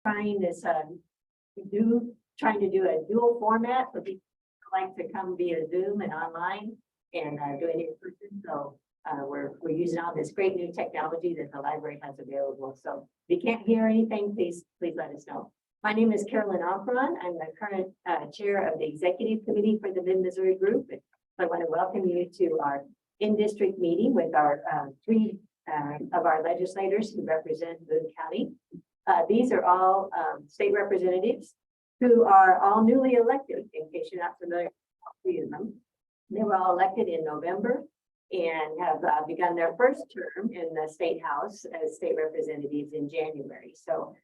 trying this trying to do a dual format for people who like to come via Zoom and online and doing it in person. So we're using all this great new technology that the library has available. So if you can't hear anything, please let us know. My name is Carolyn Alperon. I'm the current chair of the executive committee for the Mid-Missouri group. I want to welcome you to our in-district meeting with our three of our legislators who represent Boone County. These are all state representatives who are all newly elected, in case you're not familiar with all three of them. They were all elected in November and have begun their first term in the state house as state representatives in January. So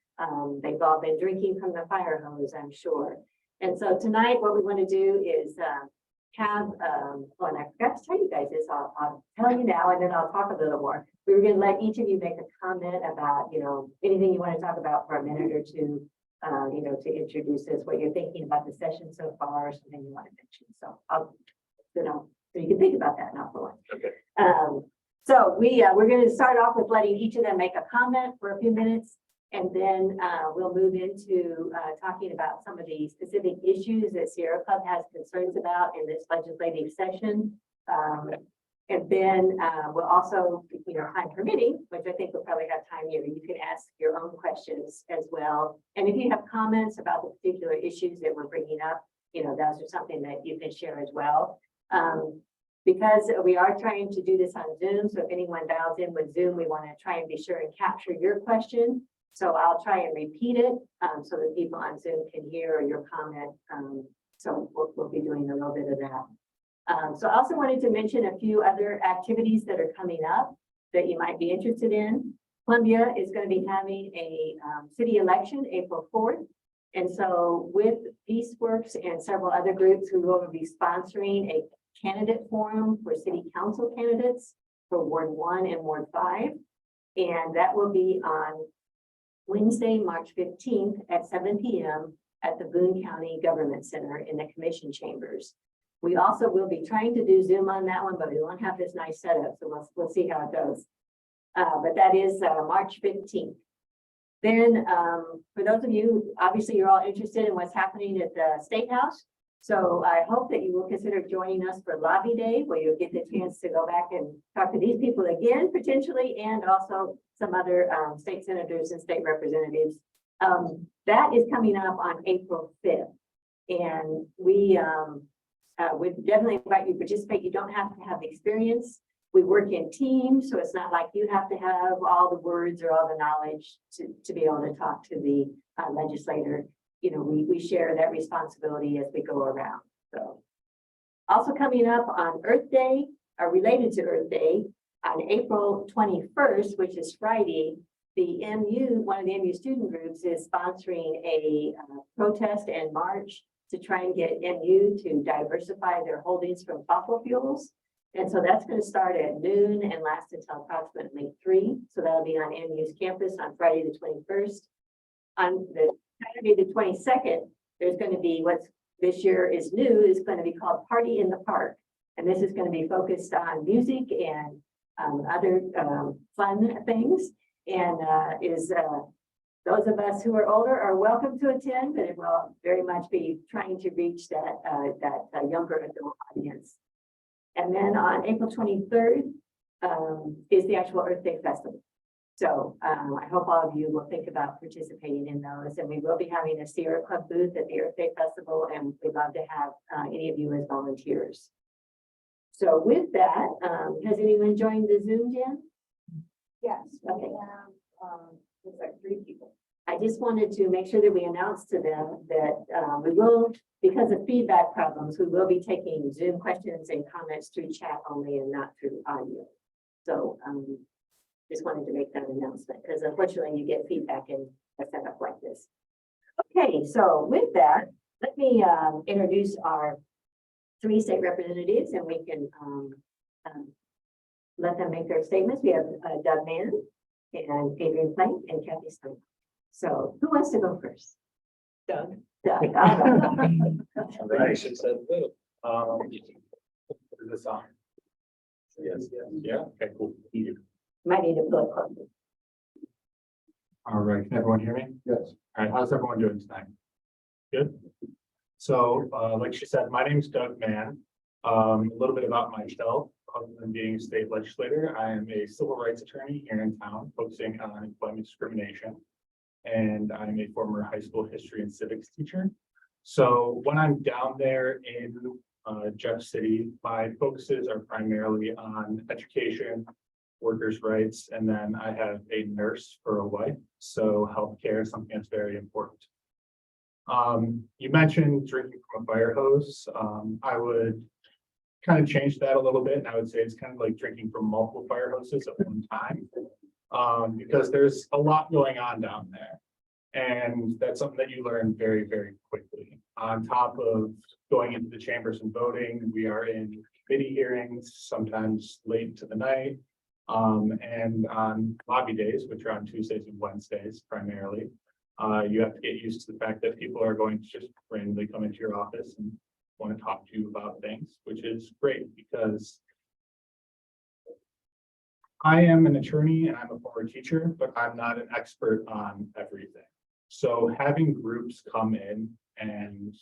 they've all been drinking from the fire hose, I'm sure. And so tonight, what we want to do is have, oh, and I forgot to tell you guys this, I'll tell you now, and then I'll talk a little more. We were going to let each of you make a comment about, anything you want to talk about for a minute or two, to introduce us, what you're thinking about the session so far, or something you want to mention. So so you can think about that now for one. Okay. So we're going to start off with letting each of them make a comment for a few minutes, and then we'll move into talking about some of the specific issues that Sierra Club has concerns about in this legislative session. And then we'll also, time permitting, which I think we'll probably have time here, you can ask your own questions as well. And if you have comments about the particular issues that we're bringing up, those are something that you can share as well. Because we are trying to do this on Zoom, so if anyone dials in with Zoom, we want to try and be sure and capture your question. So I'll try and repeat it so that people on Zoom can hear your comment. So we'll be doing a little bit of that. So I also wanted to mention a few other activities that are coming up that you might be interested in. Columbia is going to be having a city election April 4th. And so with PeaceWorks and several other groups who will be sponsoring a candidate forum for city council candidates for Ward 1 and Ward 5. And that will be on Wednesday, March 15th at 7 p.m. at the Boone County Government Center in the commission chambers. We also will be trying to do Zoom on that one, but we won't have this nice setup, so we'll see how it goes. But that is March 15th. Then for those of you, obviously you're all interested in what's happening at the State House. So I hope that you will consider joining us for Lobby Day, where you'll get the chance to go back and talk to these people again, potentially, and also some other state senators and state representatives. That is coming up on April 5th. And we would definitely invite you to participate. You don't have to have experience. We work in teams, so it's not like you have to have all the words or all the knowledge to be able to talk to the legislator. We share that responsibility as we go around. So also coming up on Earth Day, or related to Earth Day, on April 21st, which is Friday, the one of the MU student groups is sponsoring a protest and march to try and get MU to diversify their holdings from fossil fuels. And so that's going to start at noon and last until approximately 3. So that'll be on MU's campus on Friday the 21st. On the Saturday the 22nd, there's going to be what's this year is new, is going to be called Party in the Park. And this is going to be focused on music and other fun things. And those of us who are older are welcome to attend, but it will very much be trying to reach that younger adult audience. And then on April 23rd is the actual Earth Day Festival. So I hope all of you will think about participating in those. And we will be having a Sierra Club booth at the Earth Day Festival, and we'd love to have any of you as volunteers. So with that, has anyone joined the Zoom, Jen? Yes. Okay. Looks like 3 people. I just wanted to make sure that we announce to them that we will, because of feedback problems, we will be taking Zoom questions and comments through chat only and not through audio. So just wanted to make that announcement because unfortunately you get feedback in a setup like this. Okay, so with that, let me introduce our 3 state representatives and we can let them make their statements. We have Doug Mann and Adrian Plank and Kathy Steinhoff. So who wants to go first? Doug. Doug. I should say little. Is this on? Yes. Yeah. Okay. Cool. Might need to pull it closer. All right, can everyone hear me? Yes. All right, how's everyone doing tonight? Good. So, like she said, my name is Doug Mann. A little bit about myself, other than being a state legislator, I am a civil rights attorney here in town, focusing on employment discrimination. And I'm a former high school history and civics teacher. So when I'm down there in Jeff City, my focuses are primarily on education, workers' rights, and then I have a nurse for a wife. So healthcare is something that's very important. You mentioned drinking from a fire hose. I would kind of change that a little bit, and I would say it's kind of like drinking from multiple fire hoses at one time, because there's a lot going on down there. And that's something that you learn very, very quickly. On top of going into the chambers and voting, we are in committee hearings, sometimes late into the night. And on lobby days, which are on Tuesdays and Wednesdays primarily, you have to get used to the fact that people are going to just randomly come into your office and want to talk to you about things, which is great because I am an attorney and I'm a former teacher, but I'm not an expert on everything. So having groups come in and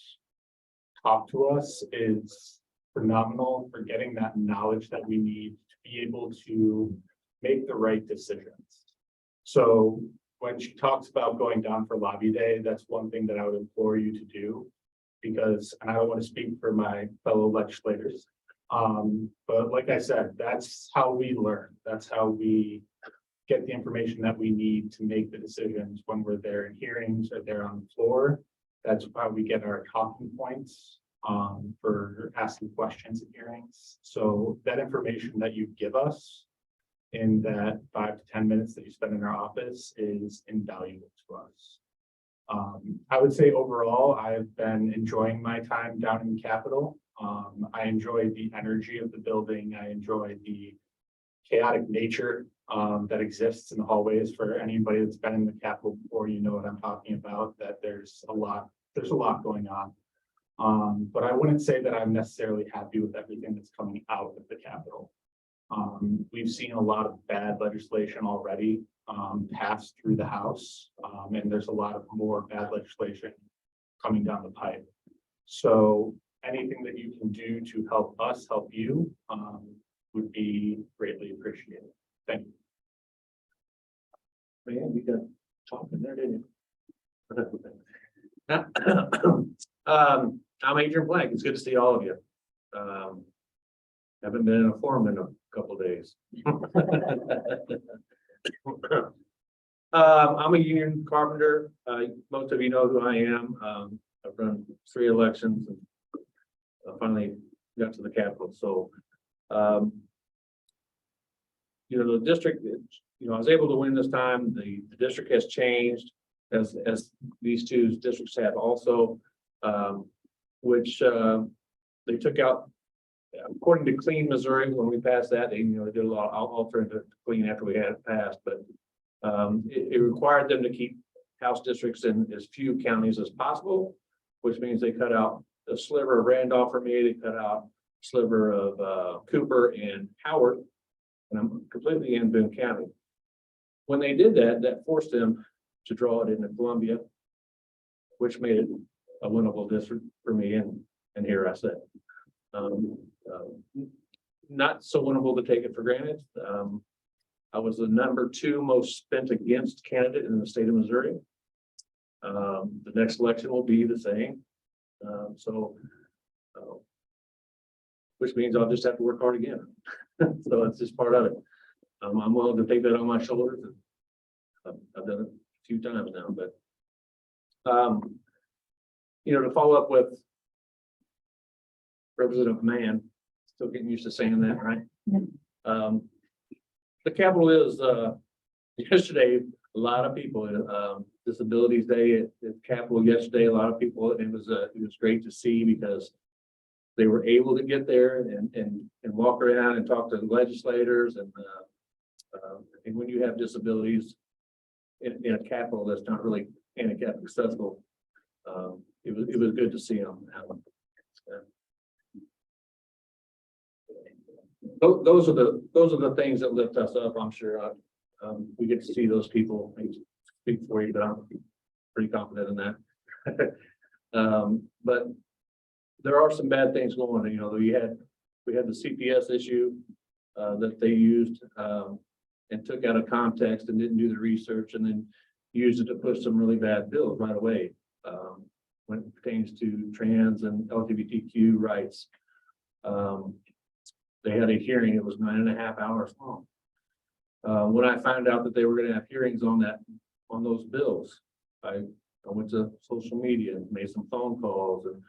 talk to us is phenomenal for getting that knowledge that we need to be able to make the right decisions. So when she talks about going down for lobby day, that's one thing that I would implore you to do, because, and I don't want to speak for my fellow legislators, but like I said, that's how we learn. That's how we get the information that we need to make the decisions when we're there in hearings or there on the floor. That's how we get our talking points for asking questions in hearings. So that information that you give us in that 5 to 10 minutes that you spend in our office is invaluable to us. I would say overall, I've been enjoying my time down in the Capitol. I enjoy the energy of the building. I enjoy the chaotic nature that exists in the hallways. For anybody that's been in the Capitol before, you know what I'm talking about, that there's a lot going on. But I wouldn't say that I'm necessarily happy with everything that's coming out of the Capitol. We've seen a lot of bad legislation already pass through the House, and there's a lot of more bad legislation coming down the pipe. So anything that you can do to help us help you would be greatly appreciated. Thank you. Man, you got talking there, didn't you? I'm Adrian Blank. It's good to see all of you. Haven't been in a forum in a couple of days. I'm a union carpenter. Most of you know who I am. I've run 3 elections and finally got to the Capitol. So, you know, the district, you know, I was able to win this time. The district has changed as these 2 districts have also, which they took out, according to Clean Missouri, when we passed that, they, you know, they did a lot of alternative to Clean after we had it passed, but it required them to keep House districts in as few counties as possible, which means they cut out a sliver of Randolph for me, they cut out a sliver of Cooper and Howard, and I'm completely in Boone County. When they did that, that forced them to draw it into Columbia, which made it a winnable district for me, and here I sit. Not so winnable to take it for granted. I was the number 2 most spent against candidate in the state of Missouri. The next election will be the same. Which means I'll just have to work hard again. So it's just part of it. I'm willing to take that on my shoulders. I've done it a few times now, but you know, to follow up with Representative Mann, still getting used to saying that, right? Yeah. The Capitol is yesterday, a lot of people, Disabilities Day at Capitol yesterday, a lot of people, and it was great to see because they were able to get there and walk around and talk to the legislators. And when you have disabilities in a Capitol that's not really handicap accessible, it was good to see them. Those are the things that lift us up. I'm sure we get to see those people speak for you, but I'm pretty confident in that. But there are some bad things going on. You know, we had the CPS issue that they used and took out of context and didn't do the research, and then used it to push some really bad bills right away when it pertains to trans and LGBTQ rights. They had a hearing. It was 9.5 hours long. When I found out that they were going to have hearings on those bills, I went to social media and made some phone calls, and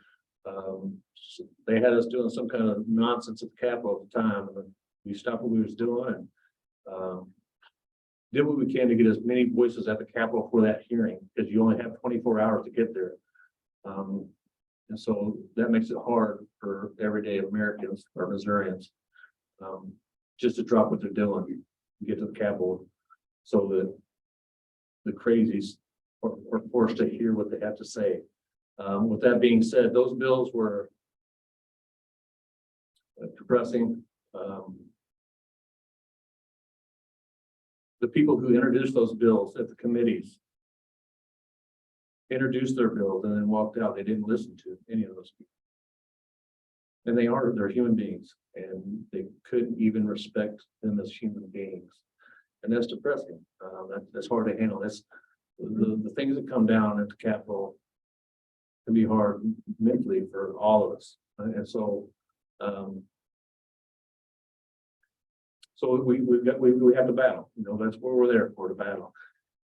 they had us doing some kind of nonsense at the Capitol at the time, and we stopped what we was doing and did what we can to get as many voices at the Capitol for that hearing, because you only have 24 hours to get there. And so that makes it hard for everyday Americans or Missourians just to drop what they're doing and get to the Capitol, so that the crazies are forced to hear what they have to say. With that being said, those bills were progressing. The people who introduced those bills at the committees introduced their bills and then walked out. They didn't listen to any of those people. And they're human beings, and they couldn't even respect them as human beings. And that's depressing. That's hard to handle. That's the things that come down at the Capitol can be hard mentally for all of us. And so, we have to battle. You know, that's what we're there for, to battle,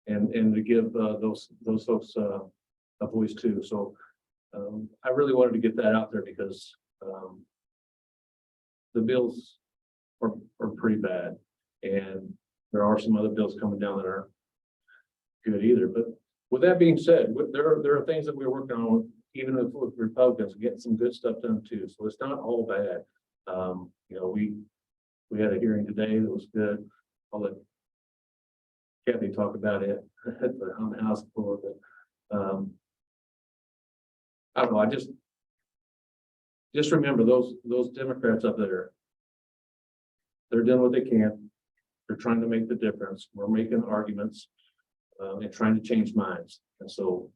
and to give those folks a voice too. So I really wanted to get that out there, because the bills are pretty bad, and there are some other bills coming down that aren't good either. But with that being said, there are things that we're working on, even with Republicans, getting some good stuff done too. So it's not all bad. You know, we had a hearing today that was good. I'll let Kathy talk about it on the House floor. But I don't know. I just remember those Democrats up there. They're doing what they can. They're trying to make the difference. We're making arguments and trying to change minds. And so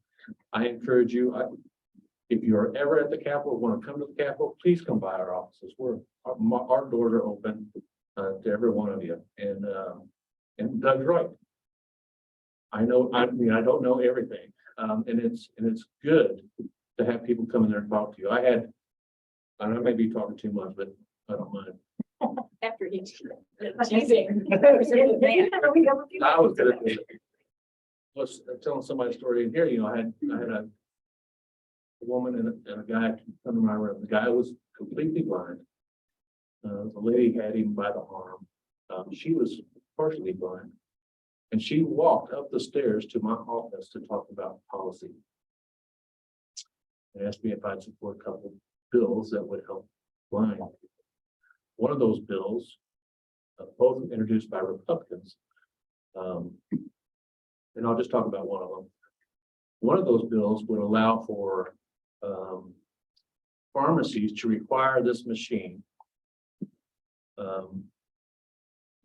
I encourage you, if you're ever at the Capitol, want to come to the Capitol, please come by our offices. Our doors are open to every one of you. And Doug's right. I mean, I don't know everything. And it's good to have people come in there and talk to you. I may be talking too much, but I don't mind. After each. Teasing. I was telling somebody a story in here. You know, I had a woman and a guy come to my room. The guy was completely blind. The lady had him by the arm. She was partially blind, and she walked up the stairs to my office to talk about policy. And asked me if I'd support a couple of bills that would help blind people. One of those bills, both introduced by Republicans, and I'll just talk about one of them. One of those bills would allow for pharmacies to require this machine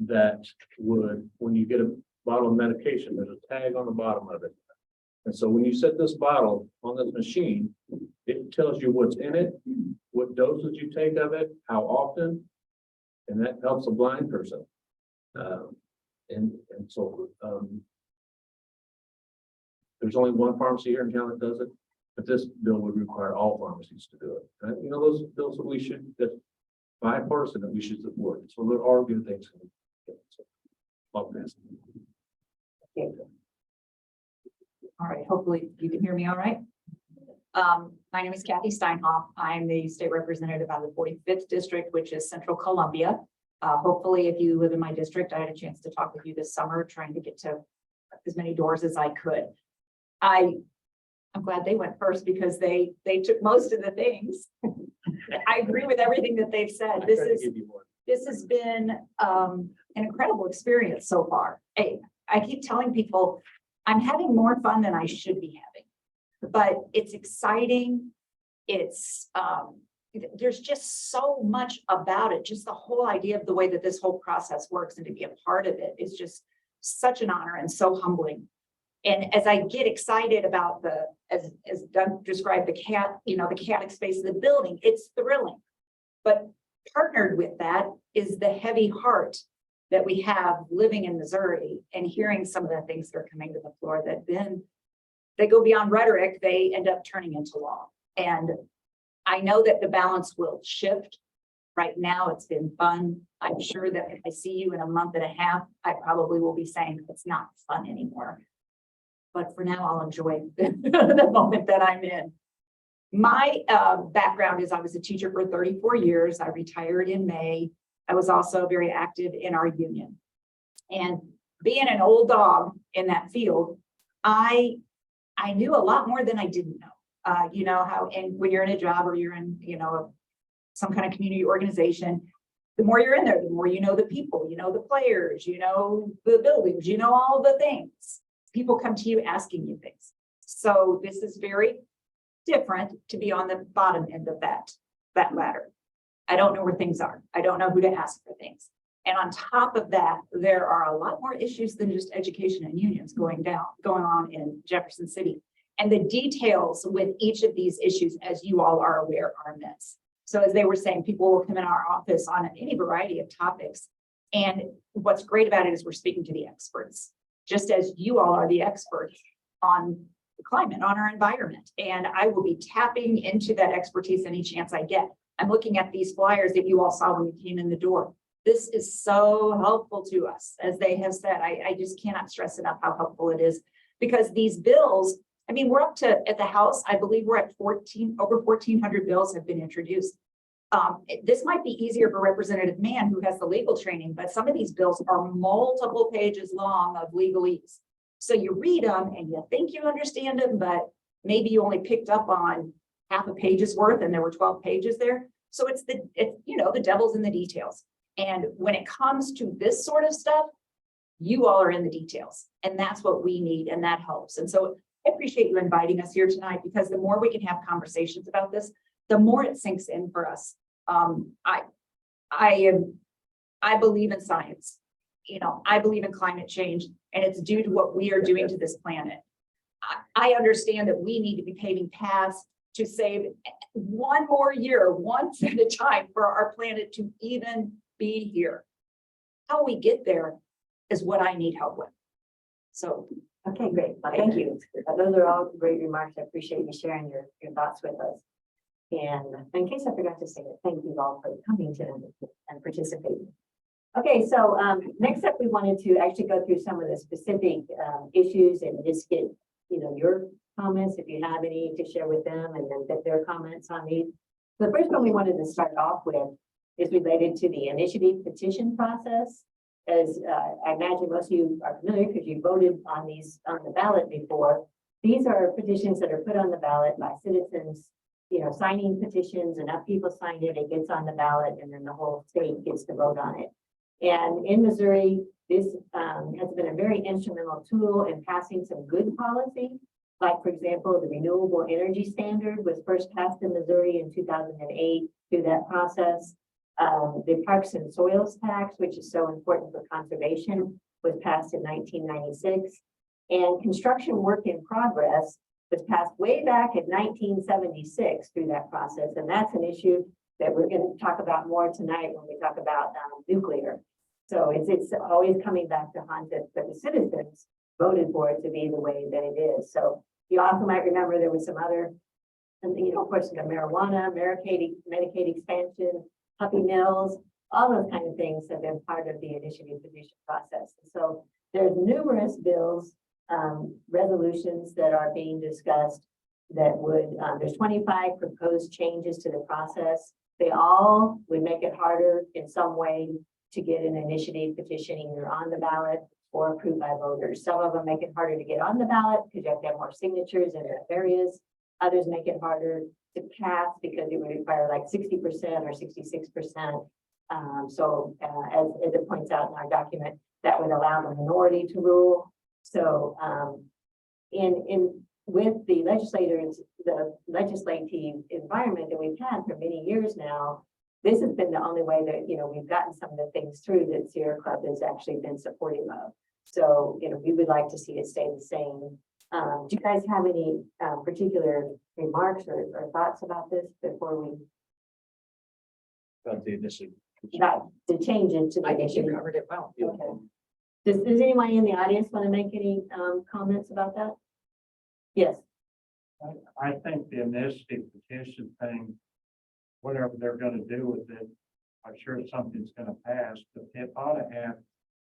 that would, when you get a bottle of medication, there's a tag on the bottom of it. And so when you set this bottle on this machine, it tells you what's in it, what dosage you take of it, how often, and that helps a blind person. And so there's only one pharmacy here in town that does it, but this bill would require all pharmacies to do it. And, you know, those bills that that's bipartisan that we should support. So there are good things. All right, hopefully you can hear me all right. My name is Kathy Steinhoff. I'm the state representative on the 45th district, which is Central Columbia. Hopefully, if you live in my district, I had a chance to talk with you this summer, trying to get to as many doors as I could. I'm glad they went first, because they took most of the things. I agree with everything that they've said. This has been an incredible experience so far. I keep telling people I'm having more fun than I should be having, but it's exciting. It's there's just so much about it. Just the whole idea of the way that this whole process works, and to be a part of it is just such an honor and so humbling. And as I get excited about as Doug described, the chaotic space of the building, it's thrilling. But partnered with that is the heavy heart that we have living in Missouri and hearing some of the things that are coming to the floor that then they go beyond rhetoric, they end up turning into law. And I know that the balance will shift. Right now, it's been fun. I'm sure that if I see you in a month and a half, I probably will be saying it's not fun anymore. But for now, I'll enjoy the moment that I'm in. My background is I was a teacher for 34 years. I retired in May. I was also very active in our union. And being an old dog in that field, I knew a lot more than I didn't know. You know how, and when you're in a job or you're in, some kind of community organization, the more you're in there, the more you know the people, you know the players, you know the buildings, you know all the things. People come to you asking you things. So this is very different to be on the bottom end of that ladder. I don't know where things are. I don't know who to ask for things. And on top of that, there are a lot more issues than just education and unions going on in Jefferson City. And the details with each of these issues, as you all are aware, are immense. So as they were saying, people will come in our office on any variety of topics. And what's great about it is we're speaking to the experts, just as you all are the experts on the climate, on our environment. And I will be tapping into that expertise any chance I get. I'm looking at these flyers that you all saw when you came in the door. This is so helpful to us. As they have said, I just cannot stress enough how helpful it is, because these bills, I mean, we're up to, at the House, I believe we're at over 1,400 bills have been introduced. This might be easier for Representative Mann, who has the legal training, but some of these bills are multiple pages long of legalese. So you read them and you think you understand them, but maybe you only picked up on half a page's worth and there were 12 pages there. So it's the devil's in the details. And when it comes to this sort of stuff, you all are in the details, and that's what we need, and that helps. And so I appreciate you inviting us here tonight, because the more we can have conversations about this, the more it sinks in for us. I believe in science. I believe in climate change, and it's due to what we are doing to this planet. I understand that we need to be paving paths to save one more year, once at a time, for our planet to even be here. How we get there is what I need help with. So, Okay, great. Well, thank you. Those are all great remarks. I appreciate you sharing your thoughts with us. And in case I forgot to say it, thank you all for coming to and participating. Okay, so next up, we wanted to actually go through some of the specific issues and just get, your comments, if you have any, to share with them, and then get their comments on these. The first one we wanted to start off with is related to the initiative petition process. As I imagine most of you are familiar, because you voted on these on the ballot before. These are petitions that are put on the ballot by citizens, signing petitions. Enough people sign it, it gets on the ballot, and then the whole state gets to vote on it. And in Missouri, this has been a very instrumental tool in passing some good policy. Like, for example, the renewable energy standard was first passed in Missouri in 2008 through that process. The Parks and Soils tax, which is so important for conservation, was passed in 1996. And construction work in progress was passed way back in 1976 through that process. And that's an issue that we're going to talk about more tonight when we talk about nuclear. So it's always coming back to haunt it, but the citizens voted for it to be the way that it is. So you also might remember there was some other, of course, the marijuana, Medicaid expansion, puppy mills, all those kind of things have been part of the initiative petition process. So there's numerous bills, resolutions that are being discussed that would, there's 25 proposed changes to the process. They all would make it harder in some way to get an initiative petition either on the ballot or approved by voters. Some of them make it harder to get on the ballot because you have to have more signatures in the areas. Others make it harder to pass because it would require like 60% or 66%. As it points out in our document, that would allow the minority to rule. So with the legislators, the legislative environment that we've had for many years now, this has been the only way that we've gotten some of the things through that Sierra Club has actually been supportive of. So, we would like to see it stay the same. Do you guys have any particular remarks or thoughts about this before we About the initiative. got to change into the I think you initiative? covered it well. Okay. Does anyone in the audience want to make any comments about that? Yes. I think the initiative petition thing, whatever they're gonna do with it, I'm sure something's gonna pass, but it ought to have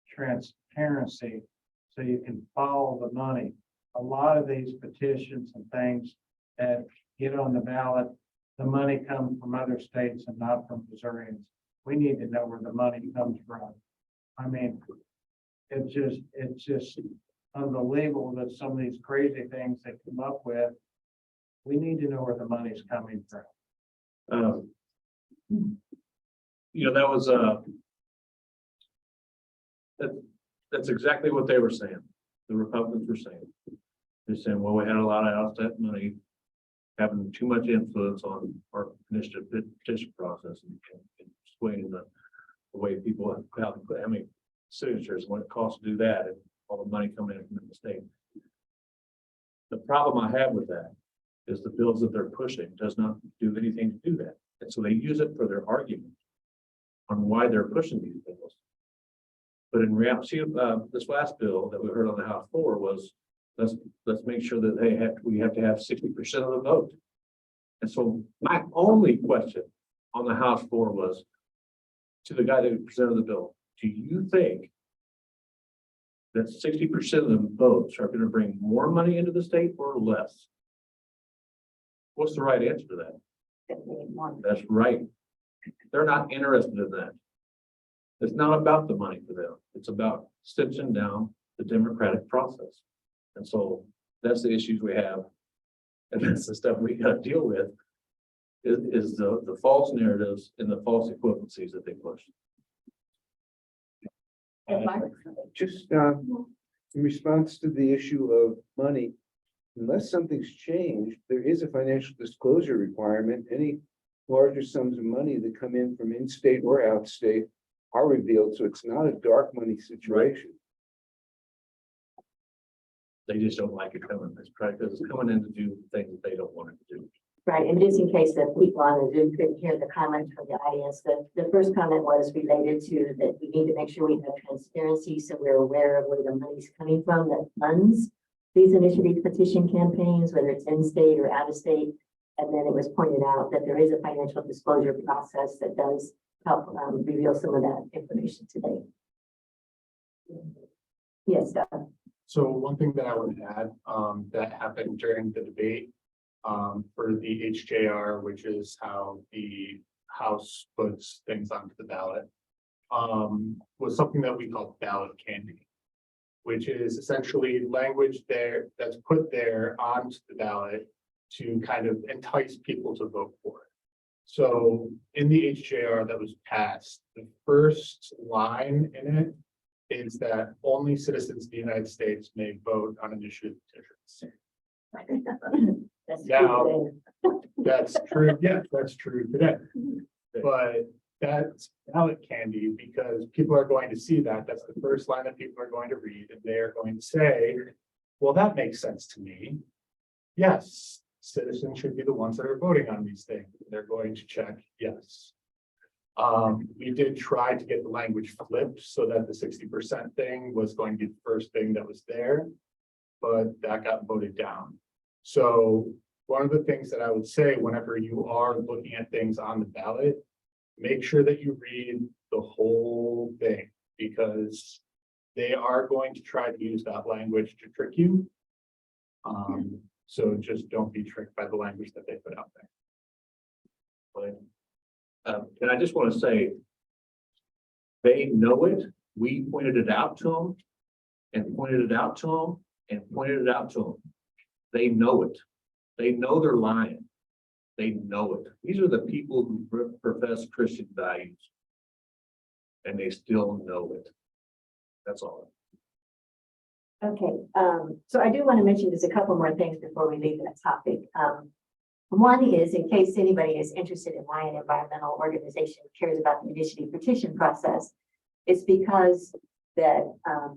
transparency so you can follow the money. A lot of these petitions and things that get on the ballot, the money comes from other states and not from Missourians. We need to know where the money comes from. I mean, it's just unbelievable that some of these crazy things they come up with. We need to know where the money's coming from. That was, that's exactly what they were saying. The Republicans were saying. They're saying, well, we had a lot of out-of-state money having too much influence on our initiative petition process and swaying the way people have, how many signatures, what it costs to do that, and all the money coming in from the state. The problem I have with that is the bills that they're pushing does not do anything to do that. And so they use it for their argument on why they're pushing these bills. But in reality, this last bill that we heard on the House floor was, let's make sure that we have to have 60% of the vote. And so my only question on the House floor was to the guy that presented the bill, do you think that 60% of the votes are going to bring more money into the state or less? What's the right answer to that? That's right. They're not interested in that. It's not about the money for them. It's about stitching down the democratic process. And so that's the issues we have. And that's the stuff we got to deal with is the false narratives and the false equivalencies that they push. Just in response to the issue of money, unless something's changed, there is a financial disclosure requirement. Any larger sums of money that come in from in-state or out-state are revealed, so it's not a dark money situation. They just don't like it coming. It's probably because it's coming in to do things that they don't want it to do. Right, and just in case the people on the Zoom couldn't hear the comments from the audience, the first comment was related to that we need to make sure we have transparency so we're aware of where the money's coming from that funds these initiative petition campaigns, whether it's in-state or out-of-state. And then it was pointed out that there is a financial disclosure process that does help reveal some of that information today. Yes, Doug. So one thing that I would add, that happened during the debate, for the HJR, which is how the House puts things onto the ballot, was something that we call ballot candy, which is essentially language there that's put there onto the ballot to kind of entice people to vote for it. So in the HJR that was passed, the first line in it is that only citizens of the United States may vote on initiative petitions. That's Now, true that's true. Yeah, that's true today. But that's ballot candy because people are going to see that. That's the first line that people are going to read, and they are going to say, well, that makes sense to me. Yes, citizens should be the ones that are voting on these things. They're going to check yes. We did try to get the language flipped so that the 60% thing was going to be the first thing that was there, but that got voted down. So one of the things that I would say whenever you are looking at things on the ballot, make sure that you read the whole thing because they are going to try to use that language to trick you. So just don't be tricked by the language that they put out there. And I just want to say, they know it. We pointed it out to them and pointed it out to them and pointed it out to them. They know it. They know they're lying. They know it. These are the people who profess Christian values and they still know it. That's all. Okay, so I do want to mention just a couple more things before we leave that topic. One is in case anybody is interested in why an environmental organization cares about the initiative petition process, it's because that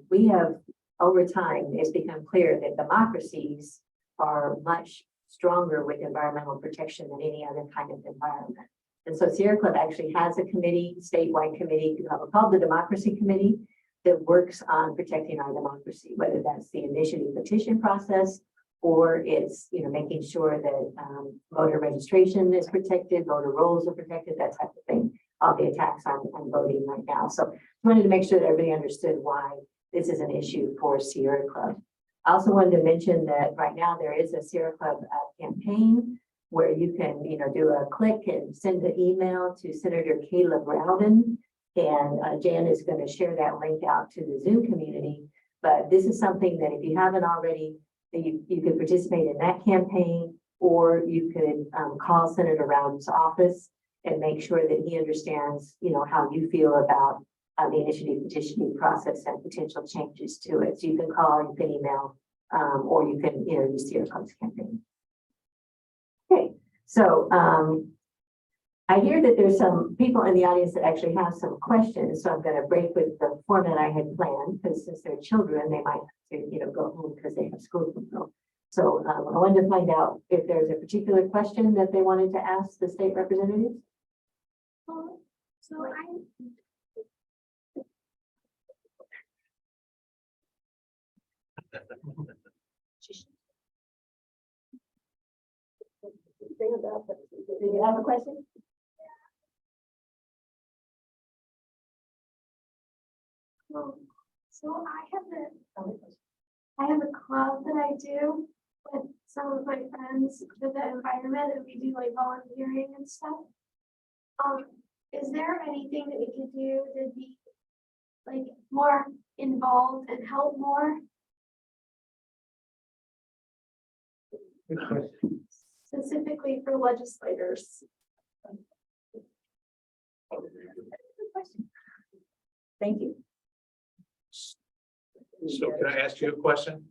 we have over time, it's become clear that democracies are much stronger with environmental protection than any other kind of environment. And so Sierra Club actually has a committee, statewide committee called the Democracy Committee that works on protecting our democracy, whether that's the initiative petition process or it's, making sure that voter registration is protected, voter rolls are protected, that type of thing. All the attacks on voting right now. So I wanted to make sure that everybody understood why this is an issue for Sierra Club. I also wanted to mention that right now there is a Sierra Club campaign where you can, do a click and send an email to Senator Caleb Rowden. And Jan is going to share that link out to the Zoom community. But this is something that if you haven't already, that you could participate in that campaign, or you could call Senator Rowden's office and make sure that he understands, how you feel about the initiative petitioning process and potential changes to it. So you can call, you can email, or you can, use Sierra Club's campaign. Okay, so I hear that there's some people in the audience that actually have some questions. So I'm going to break with the format I had planned, because since they're children, they might have to, go home because they have school to go. So I wanted to find out if there's a particular question that they wanted to ask the state representatives. So Do you have a question? so I have a club that I do with some of my friends with the environment, and we do like volunteering and stuff. Is there anything that we could do to be like more involved and help more? Good question. Specifically for legislators. Thank you. So can I ask you a question?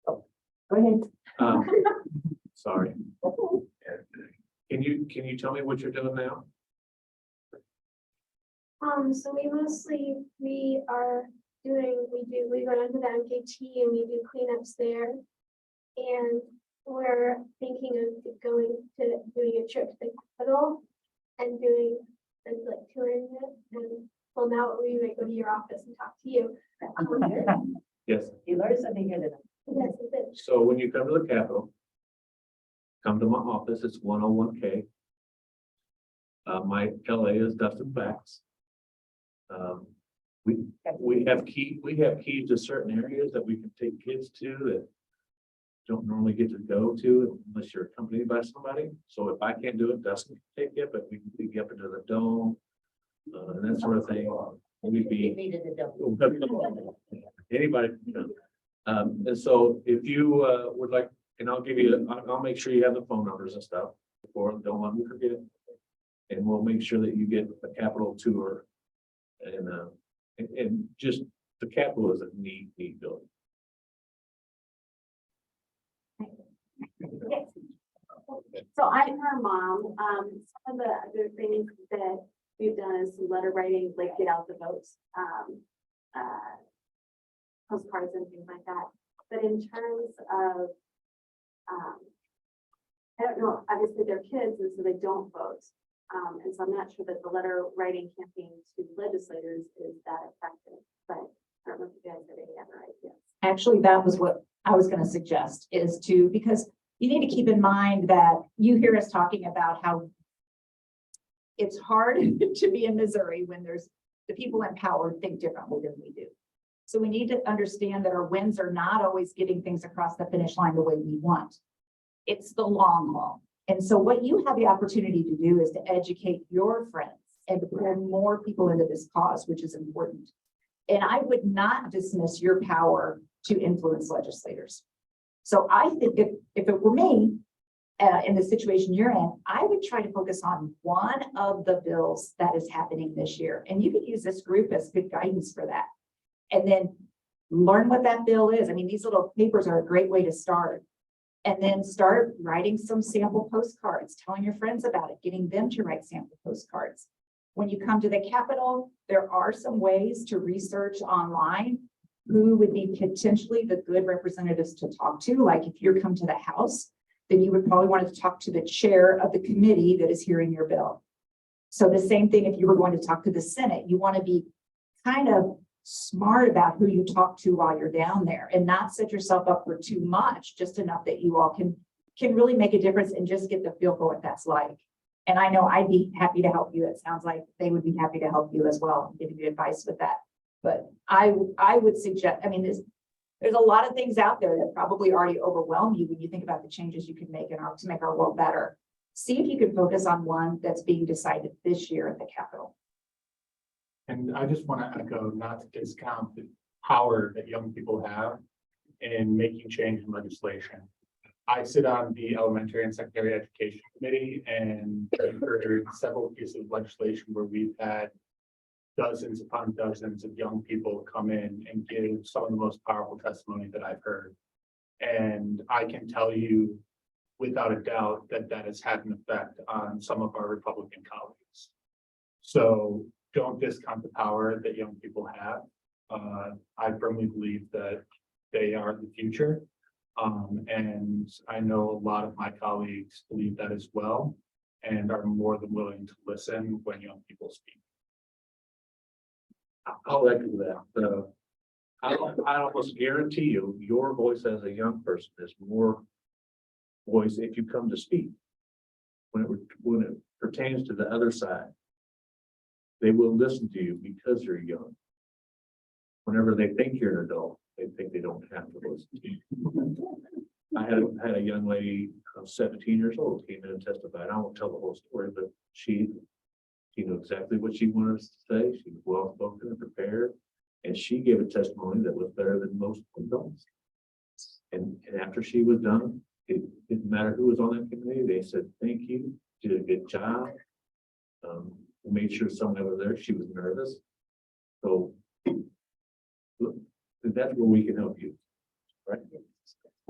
Go ahead. Sorry. Can you tell me what you're doing now? So we go down to the MKT and we do cleanups there. And we're thinking of doing a trip to the Capitol and doing and like touring it. And well, now we might go to your office and talk to you. Yes. You learned something here today. Yes, it is. So when you come to the Capitol, come to my office. It's 101K. My LA is Dustin Bax. We have keys to certain areas that we can take kids to that don't normally get to go to unless you're accompanied by somebody. So if I can't do it, Dustin can take it, but we can take you up into the dome and that sort of thing. We'd be anybody can come. And so if you would like, and I'll make sure you have the phone numbers and stuff before, don't let me forget. And we'll make sure that you get a Capitol tour. And just the Capitol is a neat building. So I'm her mom. Some of the other things that we've done is some letter writing, like get out the votes, postcards and things like that. But in terms of, I don't know, obviously they're kids and so they don't vote. And so I'm not sure that the letter writing campaign to legislators is that effective, but I don't know if you guys have any other ideas. Actually, that was what I was going to suggest because you need to keep in mind that you hear us talking about how it's hard to be in Missouri when there's the people in power think differently than we do. So we need to understand that our wins are not always getting things across the finish line the way we want. It's the long haul. And so what you have the opportunity to do is to educate your friends and to bring more people into this cause, which is important. And I would not dismiss your power to influence legislators. So I think if it were me, in the situation you're in, I would try to focus on one of the bills that is happening this year. And you could use this group as good guidance for that. And then learn what that bill is. I mean, these little papers are a great way to start. And then start writing some sample postcards, telling your friends about it, getting them to write sample postcards. When you come to the Capitol, there are some ways to research online. who would be potentially the good representatives to talk to. Like if you're come to the House, then you would probably want to talk to the chair of the committee that is hearing your bill. So the same thing, if you were going to talk to the Senate, you want to be kind of smart about who you talk to while you're down there and not set yourself up for too much, just enough that you all can really make a difference and just get the feel for what that's like. And I know I'd be happy to help you. It sounds like they would be happy to help you as well, and give you advice with that. But I would suggest, I mean, there's a lot of things out there that probably already overwhelm you when you think about the changes you could make to make our world better. See if you can focus on one that's being decided this year at the Capitol. And I just want to echo, not to discount the power that young people have in making change in legislation. I sit on the Elementary and Secondary Education Committee, and I've heard several pieces of legislation where we've had dozens upon dozens of young people come in and give some of the most powerful testimony that I've heard. And I can tell you without a doubt that that has had an effect on some of our Republican colleagues. So don't discount the power that young people have. I firmly believe that they are the future. And I know a lot of my colleagues believe that as well, and are more than willing to listen when young people speak. I'll echo that. I almost guarantee you, your voice as a young person is more voice if you come to speak. When it pertains to the other side, they will listen to you because you're young. Whenever they think you're an adult, they think they don't have to listen to you. I had a young lady, 17 years old, came in and testified. I won't tell the whole story, but she knew exactly what she wanted us to say. She was well spoken and prepared, and she gave a testimony that was better than most adults. And after she was done, it didn't matter who was on that committee. They said, "Thank you, you did a good job." Made sure someone was there. She was nervous, so look, that's where we can help you, right?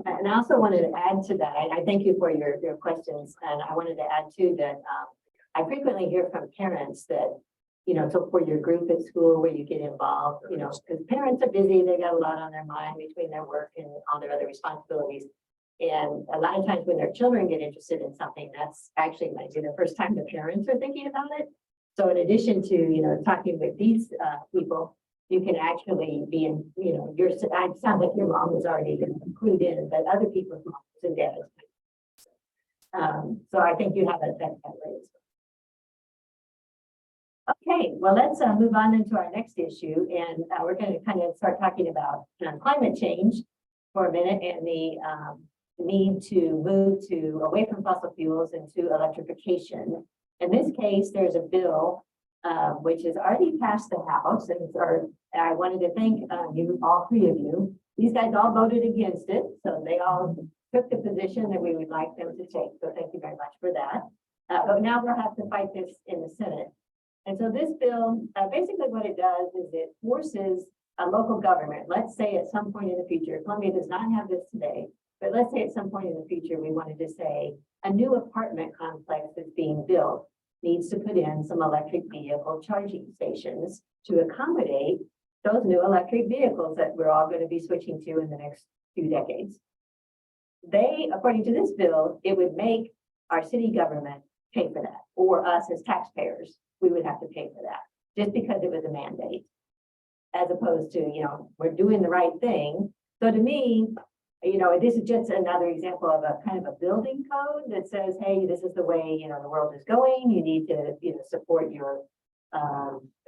And I also wanted to add to that. I thank you for your questions, and I wanted to add too that I frequently hear from parents that, you know, so for your group at school where you get involved, you know, because parents are busy, they got a lot on their mind between their work and all their other responsibilities. And a lot of times when their children get interested in something, that's actually might be the first time the parents are thinking about it. So in addition to, you know, talking with these people, you can actually be in, you know, it sounds like your mom was already included in, but other people's moms and dads. So I think you have that way. Okay, well, let's move on into our next issue, and we're going to kind of start talking about climate change for a minute and the need to move away from fossil fuels into electrification. In this case, there's a bill which has already passed the House, and I wanted to thank you, all three of you. These guys all voted against it, so they all took the position that we would like them to take. So thank you very much for that. But now we'll have to fight this in the Senate. And so this bill, basically what it does is it forces a local government, let's say at some point in the future, Columbia does not have this today, but let's say at some point in the future, we wanted to say a new apartment complex that's being built needs to put in some electric vehicle charging stations to accommodate those new electric vehicles that we're all going to be switching to in the next few decades. They, according to this bill, it would make our city government pay for that, or us as taxpayers, we would have to pay for that, just because it was a mandate, as opposed to, you know, we're doing the right thing. So to me, you know, this is just another example of a kind of a building code that says, hey, this is the way, you know, the world is going. You need to, you know, support your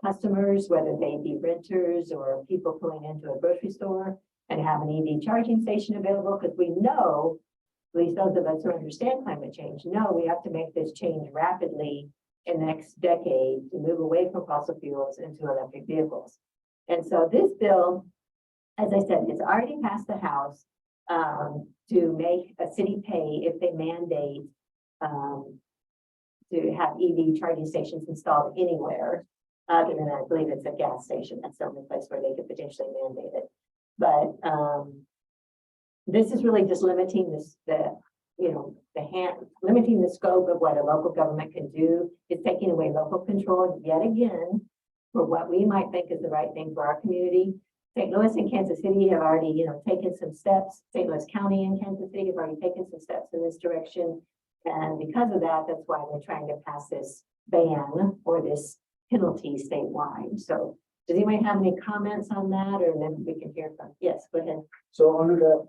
customers, whether they be renters or people pulling into a grocery store, and have an EV charging station available, because we know, at least those of us who understand climate change, know we have to make this change rapidly in the next decade to move away from fossil fuels into electric vehicles. And so this bill, as I said, it's already passed the House to make a city pay if they mandate to have EV charging stations installed anywhere other than, I believe it's a gas station. That's the only place where they could potentially mandate it. But this is really just limiting limiting the scope of what a local government can do. It's taking away local control yet again for what we might think is the right thing for our community. St. Louis and Kansas City have already, taken some steps. St. Louis County and Kansas City have already taken some steps in this direction. And because of that, that's why they're trying to pass this ban or this penalty statewide. So does anybody have any comments on that, or then we can hear from, yes, go ahead. So under that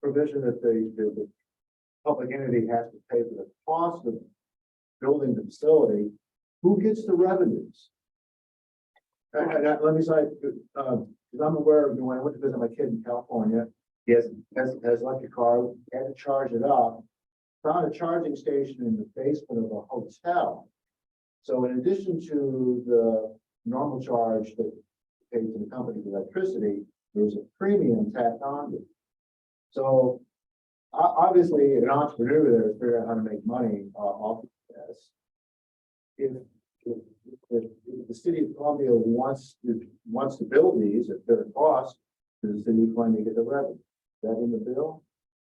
provision that the public entity has to pay for the cost of building the facility, who gets the revenues? And let me say, because I'm aware of when I went to visit my kid in California, he has electric car, had to charge it up, found a charging station in the basement of a hotel. So in addition to the normal charge that paid to the company for electricity, there was a premium tacked on it. So obviously, an entrepreneur there is figuring out how to make money off of this. If the city of Columbia wants to build these at their cost, is the city going to get the revenue? Is that in the bill?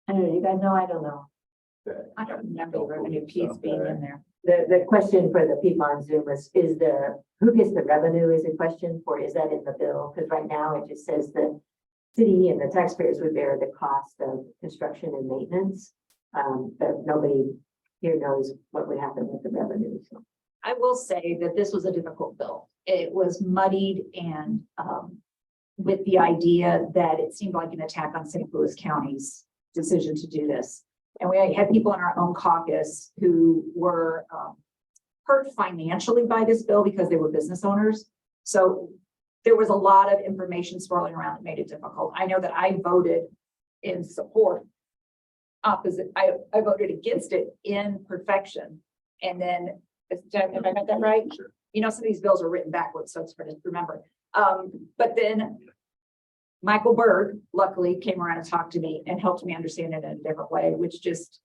I don't know, you guys know, I don't know. I don't remember the revenue piece being in there. The question for the people on Zoom is who gets the revenue is a question for, is that in the bill? Because right now it just says the city and the taxpayers would bear the cost of construction and maintenance. But nobody here knows what would happen with the revenue. So. I will say that this was a difficult bill. It was muddied and with the idea that it seemed like an attack on St. Louis County's decision to do this. And we had people in our own caucus who were hurt financially by this bill because they were business owners. So there was a lot of information swirling around that made it difficult. I know that I voted in support opposite. I voted against it in perfection. And then, if I got that right? Sure. Some of these bills are written backwards, so it's hard to remember. But then Michael Berg luckily came around and talked to me and helped me understand it in a different way, which just,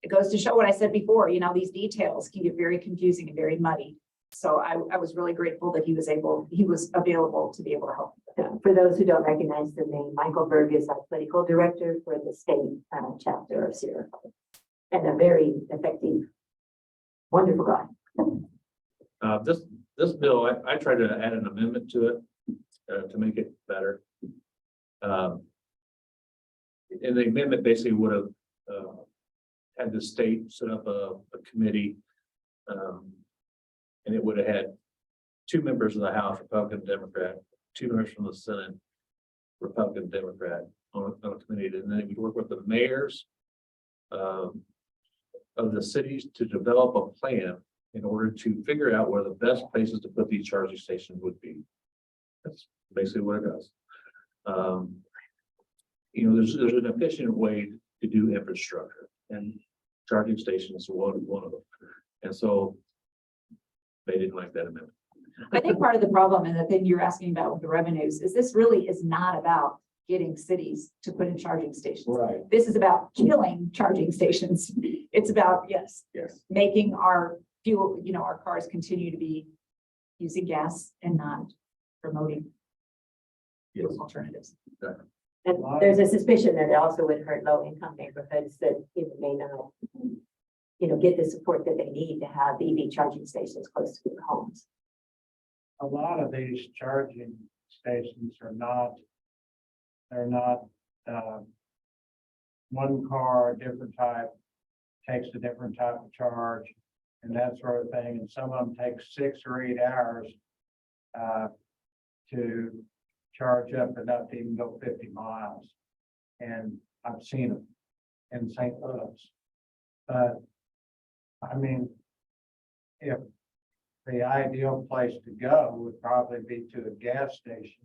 it goes to show what I said before, these details can get very confusing and very muddy. So I was really grateful that he was available to be able to help. For those who don't recognize the name, Michael Berg is our political director for the state chapter of Sierra Club, and a very effective, wonderful guy. This bill, I tried to add an amendment to it to make it better. And the amendment basically would have had the state set up a committee, and it would have had 2 members of the House, Republican, Democrat, 2 members from the Senate, Republican, Democrat, on a committee, and then it would work with the mayors of the cities to develop a plan in order to figure out where the best places to put these charging stations would be. That's basically what it does. There's an efficient way to do infrastructure, and charging stations is one of them. And so they didn't like that amendment. I think part of the problem and the thing you're asking about with the revenues is this really is not about getting cities to put in charging stations. Right. This is about killing charging stations. It's about, yes, making our fuel, our cars continue to be using gas and not promoting alternatives. And there's a suspicion that it also would hurt low-income neighborhoods that may not, get the support that they need to have EV charging stations close to their homes. A lot of these charging stations are not, they're not, one car, different type, takes a different type of charge and that sort of thing. And some of them take 6 or 8 hours to charge up enough to even go 50 miles. And I've seen them in St. Louis. But I mean, if the ideal place to go would probably be to a gas station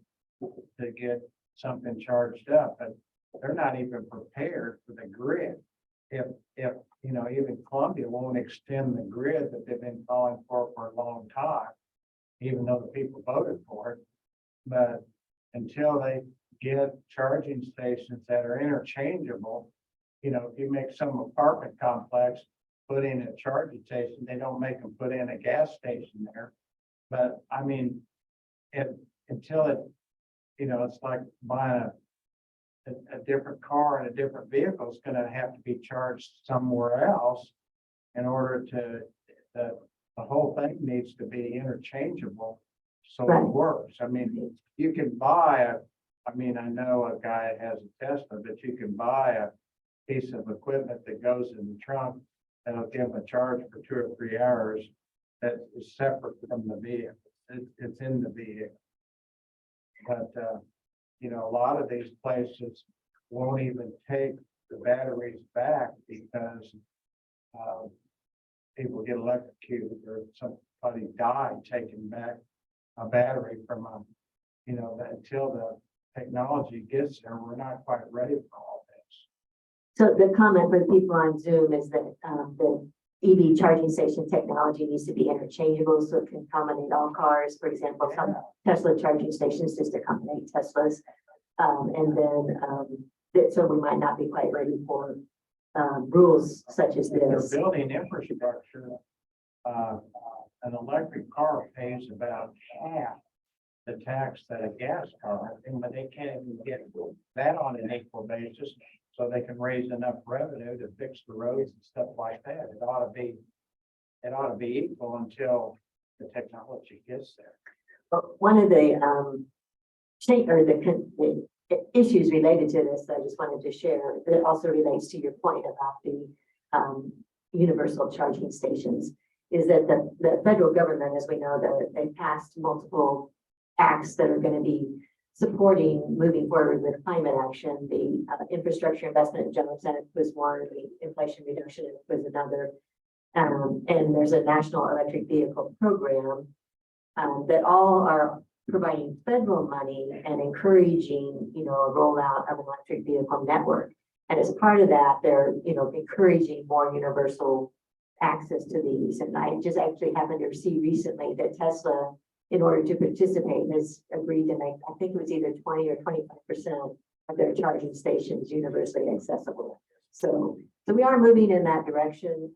to get something charged up, but they're not even prepared for the grid. If even Columbia won't extend the grid that they've been calling for a long time, even though the people voted for it. But until they get charging stations that are interchangeable, if you make some apartment complex put in a charging station, they don't make them put in a gas station there. But I mean, until it, it's like buying a different car and a different vehicle is going to have to be charged somewhere else in order to, the whole thing needs to be interchangeable. So Right. it works. I mean, you can buy I mean, I know a guy has a Tesla, but you can buy a piece of equipment that goes in the trunk that'll give him a charge for 2 or 3 hours that is separate from the vehicle. It's in the vehicle. But, you know, a lot of these places won't even take the batteries back because people get electrocuted or somebody died taking back a battery from a, you know, until the technology gets there, we're not quite ready for all this. So the comment for the people on Zoom is that the EV charging station technology needs to be interchangeable so it can accommodate all cars. For example, some Tesla charging stations just accommodate Teslas. So we might not be quite ready for rules such as If they're this. building infrastructure, an electric car pays about half the tax that a gas car, but they can't even get that on an equal basis. So they can raise enough revenue to fix the roads and stuff like that. It ought to be equal until the technology gets there. But one of the the issues related to this, I just wanted to share, that also relates to your point about the universal charging stations, is that the federal government, as we know, they passed multiple acts that are going to be supporting moving forward with climate action. The infrastructure investment in general incentive was one, the Inflation Reduction was another. And there's a national electric vehicle program that all are providing federal money and encouraging, you know, a rollout of an electric vehicle network. And as part of that, they're, you know, encouraging more universal access to these. And I just actually happened to see recently that Tesla, in order to participate, has agreed to make, I think it was either 20 or 25% of their charging stations universally accessible. So we are moving in that direction.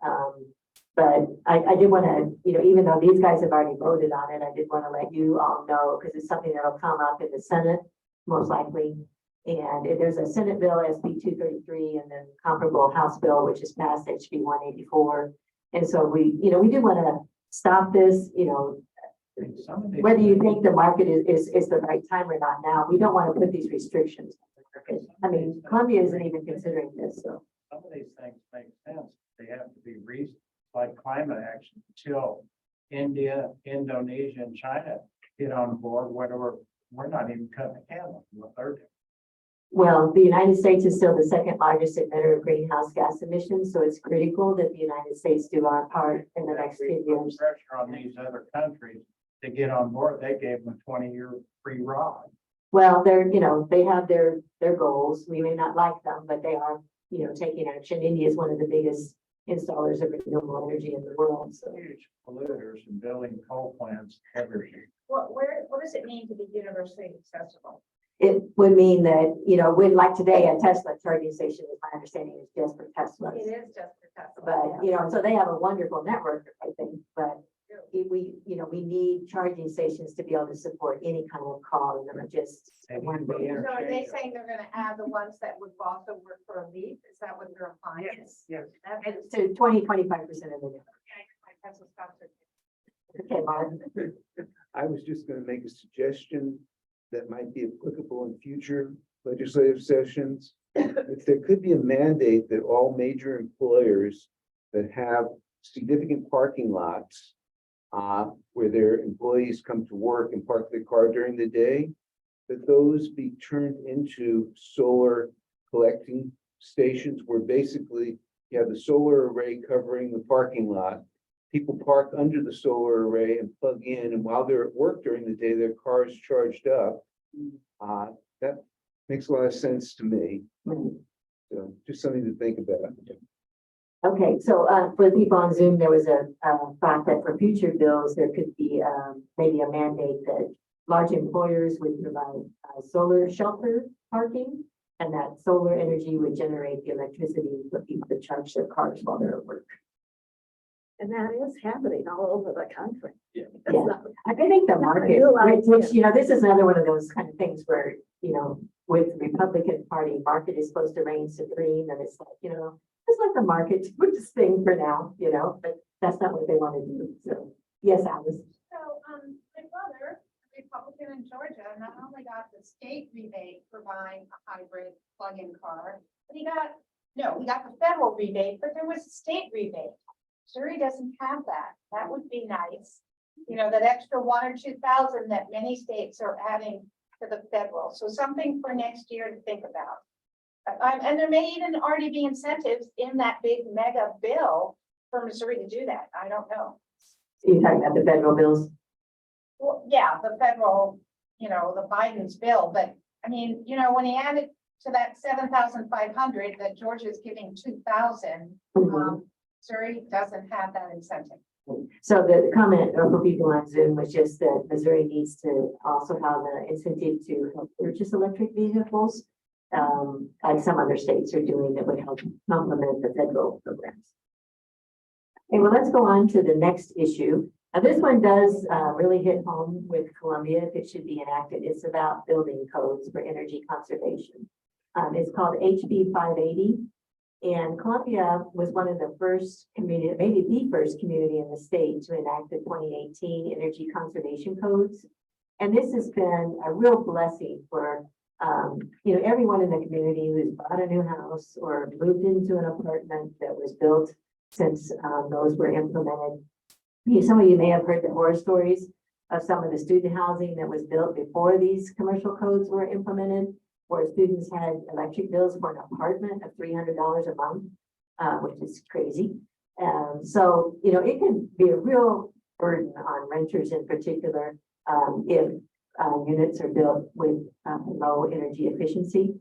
But I did want to, you know, even though these guys have already voted on it, I did want to let you all know, because it's something that'll come up in the Senate, most likely. And there's a Senate bill, SB 233, and then comparable House bill, which is passed, HB 184. And so we do want to stop this, you know, whether you think the market is the right time or not now, we don't want to put these restrictions on the market. I mean, Columbia isn't even considering this, so. Some of these things make sense. They have to be reasonable, like climate action, until India, Indonesia, and China get on board, whatever, we're not even cutting a candle from what they're doing. Well, the United States is still the second largest emitter of greenhouse gas emissions, so it's critical that the United States do our part in the next few years. Pressure on these other countries to get on board. They gave them a 20-year free ride. Well, they have their goals. We may not like them, but they are, you know, taking action. India is one of the biggest installers of renewable energy in the world. So Huge polluters and building coal plants everywhere. What does it mean to be universally accessible? it would mean that, you know, when like today, a Tesla charging station, is my understanding, is just for Teslas. It is just for Tesla. But, you know, and so they have a wonderful network, I think, but we need charging stations to be able to support any kind of car, and not just one way. So are they saying they're gonna add the ones that would also work for a leaf? Is that what they're implying? Yes. That is- To 20-25% of the network. my Tesla stocks are- Okay, Mark. I was just going to make a suggestion that might be applicable in future legislative sessions. If there could be a mandate that all major employers that have significant parking lots where their employees come to work and park their car during the day, that those be turned into solar collecting stations where basically you have the solar array covering the parking lot. People park under the solar array and plug in, and while they're at work during the day, their car is charged up. That makes a lot of sense to me. So just something to think about. Okay, so for the people on Zoom, there was a thought that for future bills, there could be maybe a mandate that large employers would provide solar shelter parking, and that solar energy would generate the electricity for people to charge their cars while they're at work. And that is happening all over the country. Yeah. That's not- I think the market, new idea. which, you know, this is another one of those kind of things where, you know, with the Republican Party, market is supposed to reign supreme, and it's like, you know, just let the market do this thing for now, you know, but that's not what they want to do. So, yes, Alice. So, my brother, a Republican in Georgia, not only got got the state rebate for buying a hybrid plug-in car. But he got the federal rebate, but there was a state rebate. Missouri doesn't have that. That would be nice. You know, that extra 1,000 or 2,000 that many states are adding to the federal. So something for next year to think about. And there may even already be incentives in that big mega bill for Missouri to do that. I don't know. So you're talking about the federal bills? Well, yeah, the federal, you know, the Biden's bill, but I mean, you know, when he added to that 7,500 that Georgia's giving 2,000, Missouri doesn't have that incentive. So the comment for people on Zoom was just that Missouri needs to also have an incentive to help purchase electric vehicles, like some other states are doing, that would help complement the federal programs. Okay, well, let's go on to the next issue. Now, this one does really hit home with Columbia if it should be enacted. It's about building codes for energy conservation. It's called HB 580. And Columbia was one of the first community, maybe the first community in the state to enact the 2018 energy conservation codes. And this has been a real blessing for, you know, everyone in the community who's bought a new house or moved into an apartment that was built since those were implemented. Some of you may have heard the horror stories of some of the student housing that was built before these commercial codes were implemented, where students had electric bills for an apartment of $300 a month, which is crazy. So, you know, it can be a real burden on renters in particular if units are built with low energy efficiency.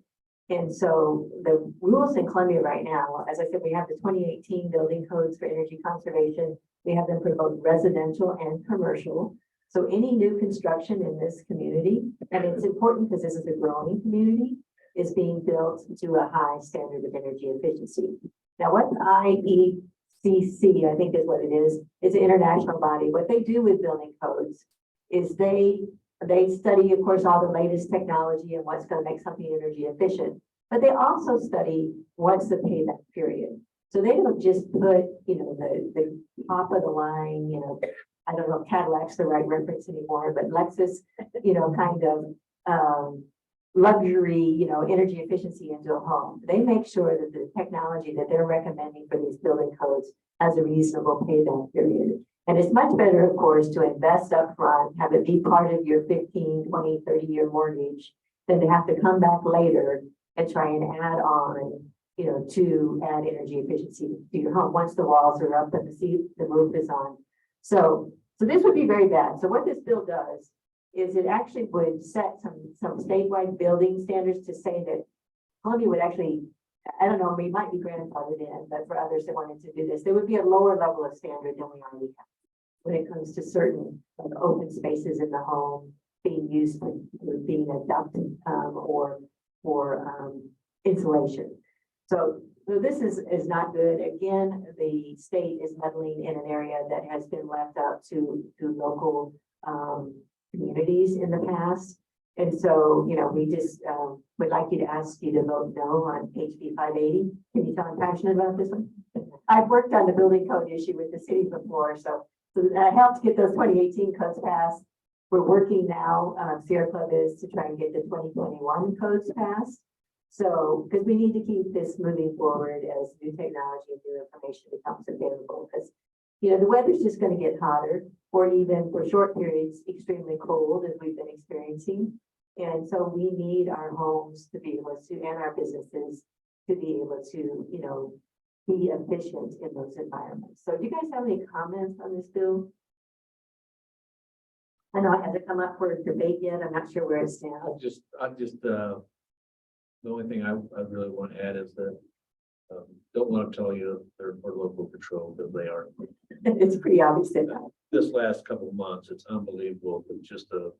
And so the rules in Columbia right now, as I said, we have the 2018 building codes for energy conservation. We have them for both residential and commercial. So any new construction in this community, and it's important because this is a growing community, is being built to a high standard of energy efficiency. Now, what the IECC, I think is what it is an international body. What they do with building codes is they study, of course, all the latest technology and what's going to make something energy efficient, but they also study what's the payback period. So they don't just put, you know, the top of the line, you know, I don't know if Cadillac's the right reference anymore, but Lexus, you know, kind of luxury, you know, energy efficiency into a home. They make sure that the technology that they're recommending for these building codes has a reasonable payback period. And it's much better, of course, to invest up front, have it be part of your 15, 20, 30-year mortgage than to have to come back later and try and add on, you know, to add energy efficiency to your home once the walls are up and the roof is on. So this would be very bad. So what this bill does is it actually would set some statewide building standards to say that Columbia would actually, I don't know, we might be grandfathered in, but for others that wanted to do this, there would be a lower level of standard than we already have when it comes to certain open spaces in the home being used for being a duct or insulation. So this is not good. Again, the state is meddling in an area that has been left out to local communities in the past. And so, you know, we just would like you to ask you to vote no on HB 580. Can you tell I'm passionate about this one? I've worked on the building code issue with the city before, so that helped get those 2018 codes passed. We're working now, Sierra Club is, to try and get the 2021 codes passed. So, because we need to keep this moving forward as new technology and new information becomes available, because, you know, the weather's just going to get hotter, or even for short periods, extremely cold, as we've been experiencing. And so we need our homes to be able to, and our businesses to be able to, you know, be efficient in those environments. So do you guys have any comments on this bill? I know it hasn't come up for debate yet. I'm not sure where it stands. The only thing I really want to add is that don't want to tell you they're for local control, because they are. It's pretty obvious that. This last couple of months, it's unbelievable. It's just the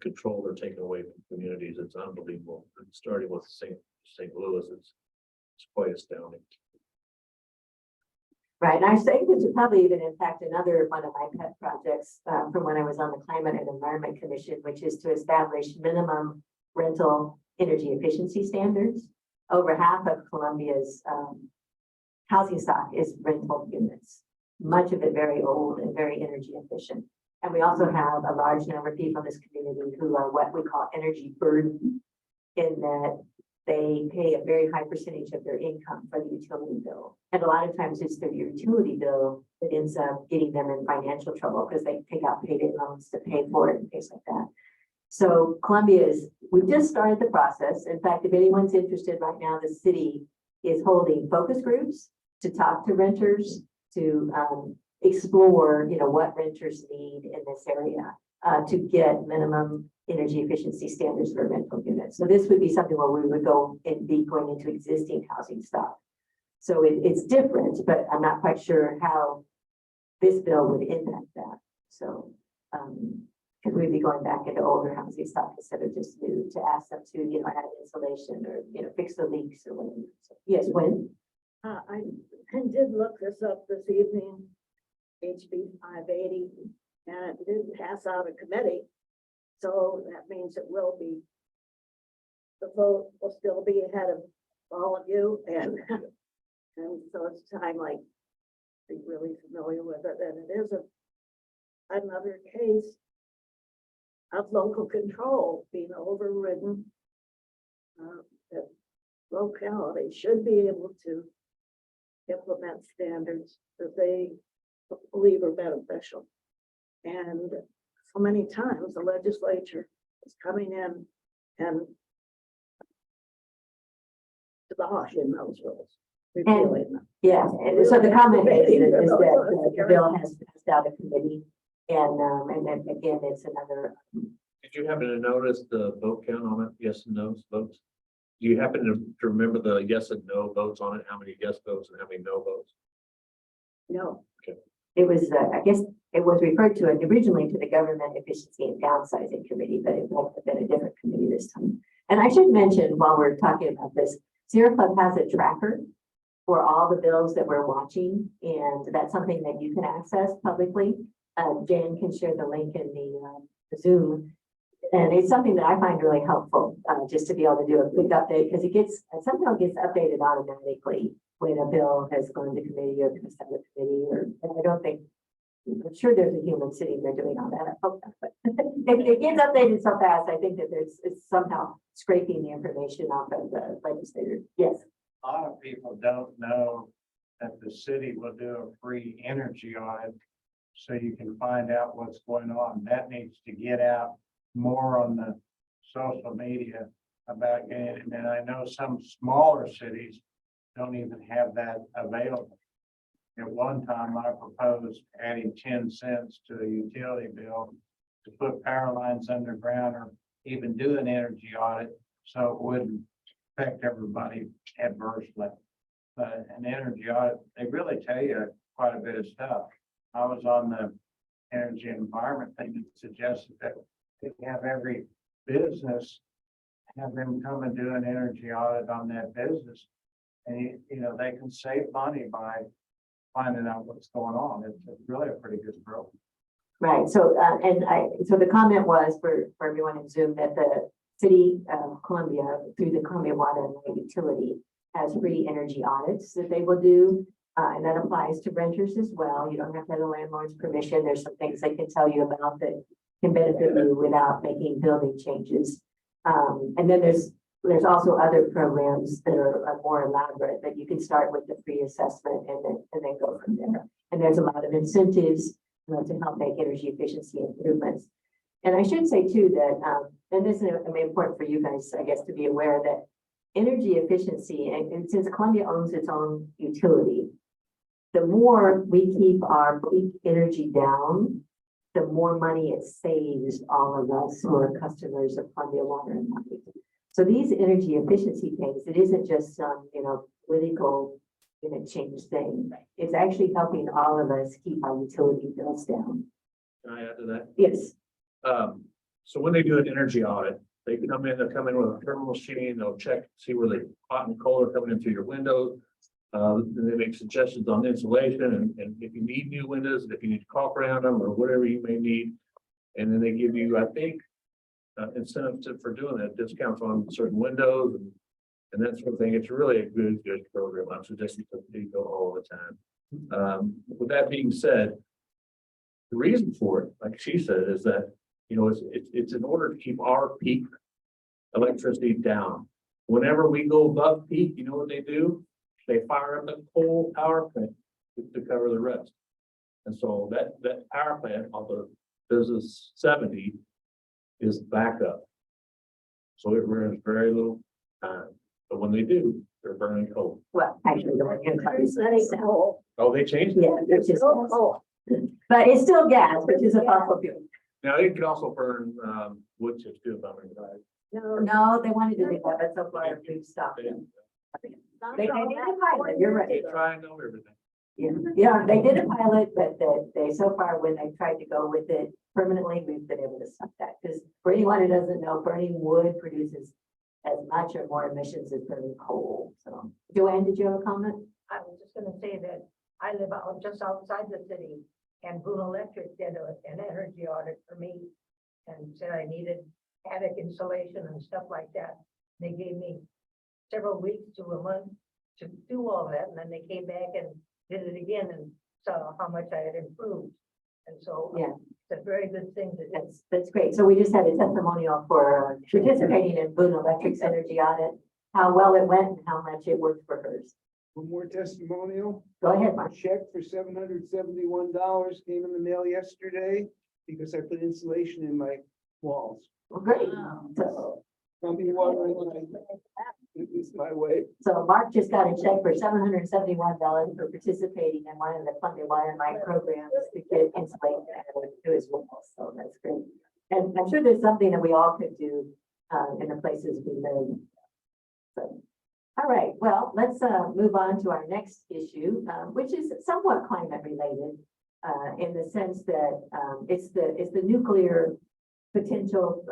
control they're taking away from communities. It's unbelievable. Starting with St. Louis, it's quite astounding. Right, and I say this would probably even impact another one of my pet projects from when I was on the Climate and Environment Commission, which is to establish minimum rental energy efficiency standards. Over half of Columbia's housing stock is rental units, much of it very old and very energy efficient. And we also have a large number of people in this community who are what we call energy burdened, in that they pay a very high percentage of their income for the utility bill. And a lot of times it's their utility bill that ends up getting them in financial trouble because they take out payday loans to pay for it and things like that. So we've just started the process. In fact, if anyone's interested right now, the city is holding focus groups to talk to renters, to explore, what renters need in this area, to get minimum energy efficiency standards for rental units. So this would be something where we would go and be going into existing housing stock. So it's different, but I'm not quite sure how this bill would impact that. So, because we'd be going back into older housing stock instead of just new, to ask them to, add insulation or, fix the leaks or whatever. So, yes, when? I did look this up this evening, HB 580, and it didn't pass out of committee. So that means the vote will still be ahead of all of you, and so it's time like be really familiar with it. And it is another case of local control being overridden. That locality should be able to implement standards that they believe are beneficial. And so many times the legislature is coming in and abolishing those rules, repealing them. Yes, and so the comment is that the bill has passed out of committee, and then again, it's another. Did you happen to notice the vote count on it? Yes and no votes? Do you happen to remember the yes and no votes on it? How many yes votes and how many no votes? No. It was, I guess, it was referred to originally to the Government Efficiency and Downsizing Committee, but it might have been a different committee this time. And I should mention, while we're talking about this, Sierra Club has a tracker for all the bills that we're watching, and that's something that you can access publicly. Jan can share the link in the Zoom. And it's something that I find really helpful, just to be able to do a quick update, because it somehow gets updated automatically when a bill has gone to committee or comes out of committee, I'm sure there's a human sitting there doing all that. I hope not, but it gets updated so fast. I think that it's somehow scraping the information off of the legislator. Yes. A lot of people don't know that the city will do a free energy audit, so you can find out what's going on. That needs to get out more on the social media about it. And I know some smaller cities don't even have that available. At one time, I proposed adding 10 cents to the utility bill to put power lines underground or even do an energy audit, so it wouldn't affect everybody adversely. But an energy audit, they really tell you quite a bit of stuff. I was on the energy and environment thing that suggested that they have every business, have them come and do an energy audit on that business. And they can save money by finding out what's going on. It's really a pretty good program. Right. So, so the comment was for everyone in Zoom that the city of Columbia, through the Columbia Water and Light Utility, has free energy audits that they will do. And that applies to renters as well. You don't have to have the landlord's permission. There's some things they can tell you about that can benefit you without making building changes. And then there's also other programs that are more elaborate that you can start with the free assessment and then go from there. And there's a lot of incentives to help make energy efficiency improvements. And I should say too that, and this is important for you guys, I guess, to be aware that energy efficiency, and since Columbia owns its own utility, the more we keep our peak energy down, the more money it saves all of us who are customers of Columbia Water and Light. So these energy efficiency things, it isn't just some, political change thing. It's actually helping all of us keep our utility bills down. Can I add to that? Yes. So when they do an energy audit, they'll come in with a thermal machine, they'll check, see where the hot and cold are coming in through your windows. Then they make suggestions on insulation and if you need new windows, if you need to caulk around them or whatever you may need. And then they give you, I think, incentives for doing that, discounts on certain windows and that sort of thing. It's really a good program. I'm suggesting to people all the time. With that being said, The reason for it, like she said, is that, you know, it's in order to keep our peak electricity down. Whenever we go above peak, you know what they do? They fire up a coal power plant to cover the rest. And so that power plant on the business 70 is backup. So it runs very little time, but when they do, they're burning coal. Well, actually, the one in There's that whole- Oh, they changed it? yeah, it's just, Oh, but it's still gas, which is a fossil fuel. Now, it could also burn, wood chips too, if I'm right. no, No, they wanted to do that, but so far we've stopped. They did a pilot, you're right. They try and know everything. Yeah, they did a pilot, but they so far, when they tried to go with it permanently, we've been able to stop that. Because for anyone who doesn't know, burning wood produces as much or more emissions as burning coal. So, Joanne, did you have a comment? I was just gonna say that I live out just outside the city, and Boone Electric did an energy audit for me and said I needed attic insulation and stuff like that. They gave me several weeks to a month to do all that, and then they came back and did it again and saw how much I had improved. And so Yeah. it's a very good thing to do. That's great. So we just had a testimonial for participating in Boone Electric's energy audit, how well it went and how much it worked for hers. One more testimonial. Go ahead, A Mark. check for $771 came in the mail yesterday because I put insulation in my walls. Well, great. Wow. So, Pumping water in my way. so Mark just got a check for $771 for participating in one of the Columbia Water and Light programs to get insulation to his walls. So that's great. And I'm sure there's something that we all could do in the places we live. So, all right, well, let's move on to our next issue, which is somewhat climate related in the sense that it's the nuclear potential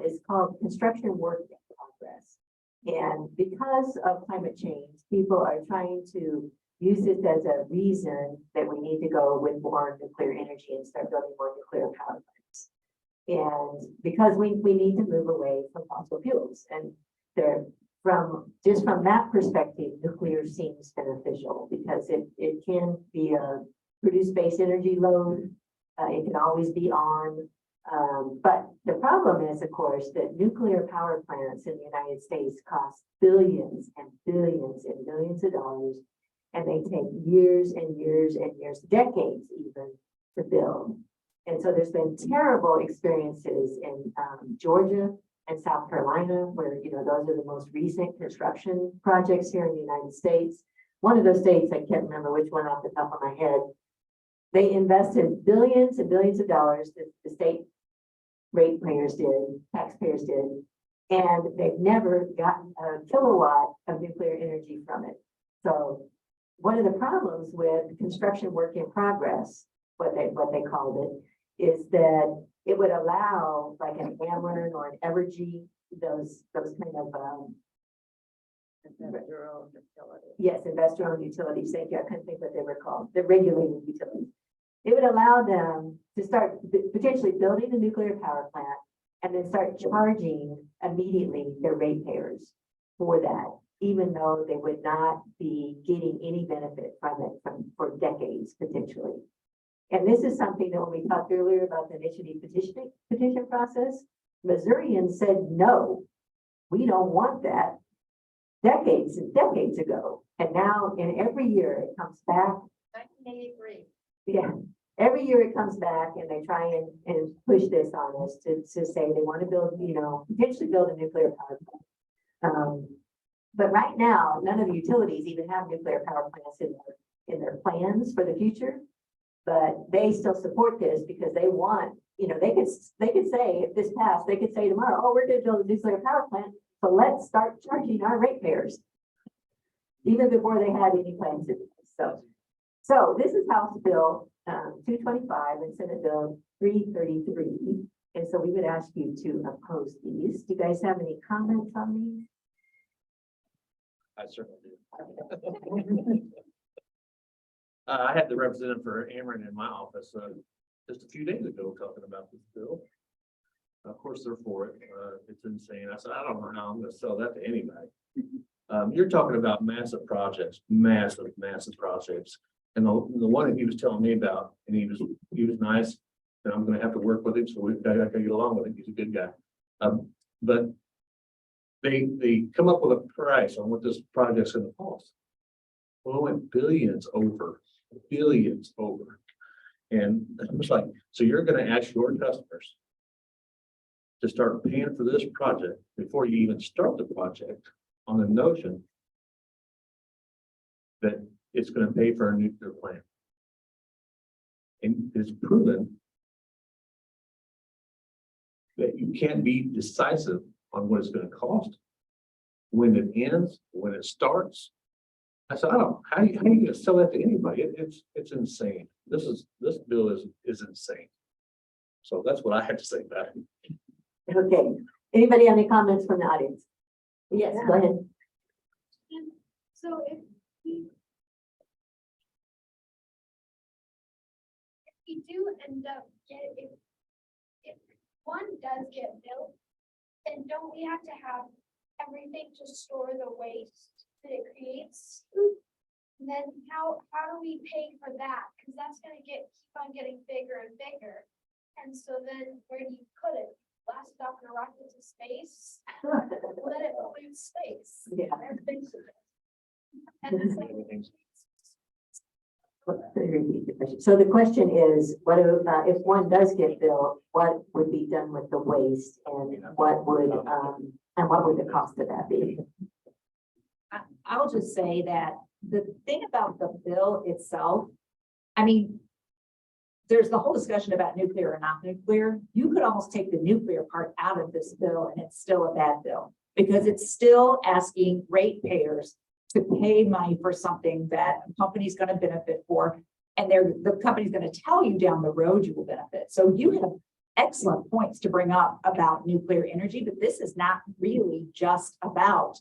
is called construction work in progress. And because of climate change, people are trying to use this as a reason that we need to go with more nuclear energy and start building more nuclear power plants. And because we need to move away from fossil fuels, and from that perspective, nuclear seems beneficial because it can be a produce base energy load. It can always be on. But the problem is, of course, that nuclear power plants in the United States cost billions and billions and billions of dollars, and they take years and years and years, decades even, to build. And so there's been terrible experiences in Georgia and South Carolina, where, you know, those are the most recent construction projects here in the United States. One of those states, I can't remember which one off the top of my head, they invested billions and billions of dollars, the state ratepayers did, taxpayers did, and they've never gotten a kilowatt of nuclear energy from it. So one of the problems with construction work in progress, what they called it, is that it would allow like an Ameren or an Evergy, those kind of yes, investor-owned utilities. Thank you. I couldn't think what they were called. The regulated utilities. It would allow them to start potentially building a nuclear power plant and then start charging immediately their ratepayers for that, even though they would not be getting any benefit from it for decades potentially. And this is something that when we talked earlier about the initiative petition process, Missourians said, no, we don't want that decades and decades ago. And now, and every year it comes back. 1983. Yeah, every year it comes back and they try and push this on us to say they want to build, you know, potentially build a nuclear power plant. But right now, none of the utilities even have nuclear power plants in their plans for the future. But they still support this because they want, you know, they could say if this passed, they could say tomorrow, oh, we're going to build a nuclear power plant, so let's start charging our ratepayers, even before they had any plans to do this. So this is House Bill 225 and Senate Bill 333. And so we would ask you to oppose these. Do you guys have any comments on these? I certainly do. I had the representative for Ameren in my office just a few days ago talking about this bill. Of course, they're for it. It's insane. I said, I don't know how I'm going to sell that to anybody. You're talking about massive projects, massive projects. And the one that he was telling me about, and he was nice, and I'm gonna have to work with him, so I gotta get along with him, he's a good guy. But they come up with a price on what this project's gonna cost. Well, it went billions over. And I was like, so you're gonna ask your customers to start paying for this project before you even start the project on the notion that it's gonna pay for a nuclear plant. And it's proven that you can't be decisive on what it's gonna cost, when it ends, when it starts. I said, how are you gonna sell that to anybody? It's insane. This bill is insane. So that's what I have to say about it. Okay, anybody have any comments from the audience? Yes, go ahead. So if we do end up if one does get built, then don't we have to have everything to store the waste that it creates? And then how do we pay for that? Because that's gonna keep on getting bigger and bigger. And so then where do you put it? Blast it off in a rocket to space? Let it pollute space. Yeah. And it's like, So the question is, what if one does get built, what would be done with the waste and what would the cost of that be? I'll just say that the thing about the bill itself, I mean, there's the whole discussion about nuclear or not nuclear. You could almost take the nuclear part out of this bill and it's still a bad bill because it's still asking ratepayers to pay money for something that a company's going to benefit for. And the company's going to tell you down the road you will benefit. So you have excellent points to bring up about nuclear energy, but this is not really just about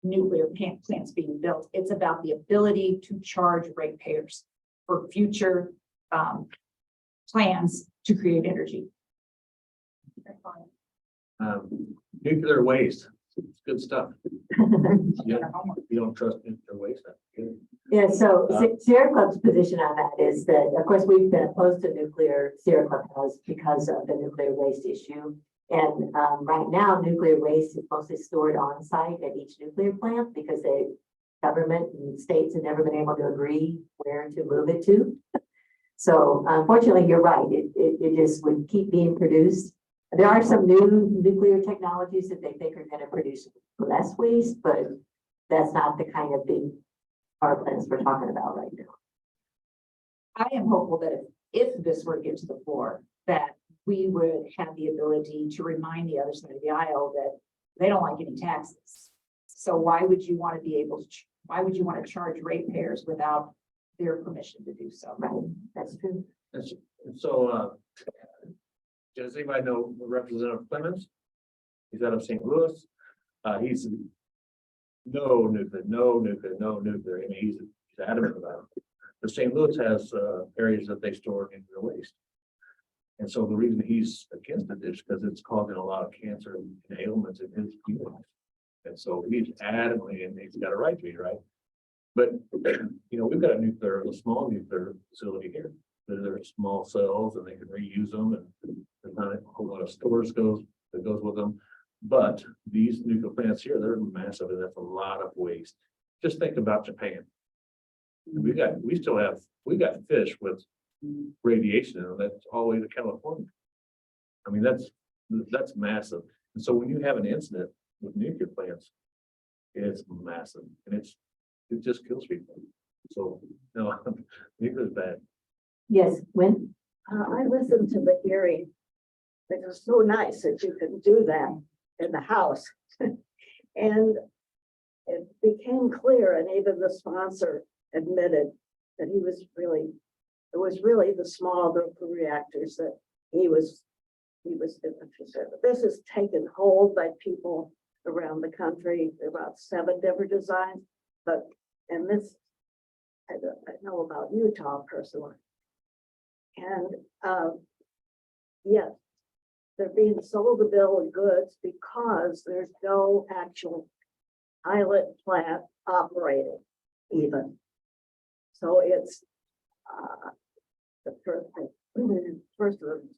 nuclear plants being built. It's about the ability to charge ratepayers for future plans to create energy. Nuclear waste, it's good stuff. You don't trust nuclear waste. That's good. Yeah, so Sierra Club's position on that is that, of course, we've been opposed to nuclear, Sierra Club has, because of the nuclear waste issue. And right now, nuclear waste is mostly stored on site at each nuclear plant because the government and states have never been able to agree where to move it to. So unfortunately, you're right. It just would keep being produced. There are some new nuclear technologies that they think are going to produce less waste, but that's not the kind of big power plants we're talking about right now. I am hopeful that if this were to get to the floor, that we would have the ability to remind the other side of the aisle that they don't like any taxes. So why would you want to be able to, why would you want to charge ratepayers without their permission to do so? Right, that's true. So, does anybody know Representative Clemens? He's out of St. Louis. He's no nuclear. I mean, he's adamant about it. But St. Louis has areas that they store nuclear waste. And so the reason he's against it is because it's causing a lot of cancer and ailments in his people. And so he's adamantly, and he's got a right to be, right? But, you know, we've got a small nuclear facility here. They're small cells and they can reuse them, and there's not a whole lot of storage that goes with them. But these nuclear plants here, they're massive, and that's a lot of waste. Just think about Japan. We got fish with radiation in them that's all the way to California. I mean, that's massive. And so when you have an incident with nuclear plants, it's massive, and it just kills people. So no, nuclear is bad. Yes, when? I listened to the hearing. It was so nice that you could do that in the House. And it became clear, and even the sponsor admitted that it was really the small nuclear reactors that he was interested in. This is taken hold by people around the country. There are about 7 different designs, and this, I know about Utah personally. And yes, they're being sold a bill of goods because there's no actual pilot plant operating even. So it's The first of them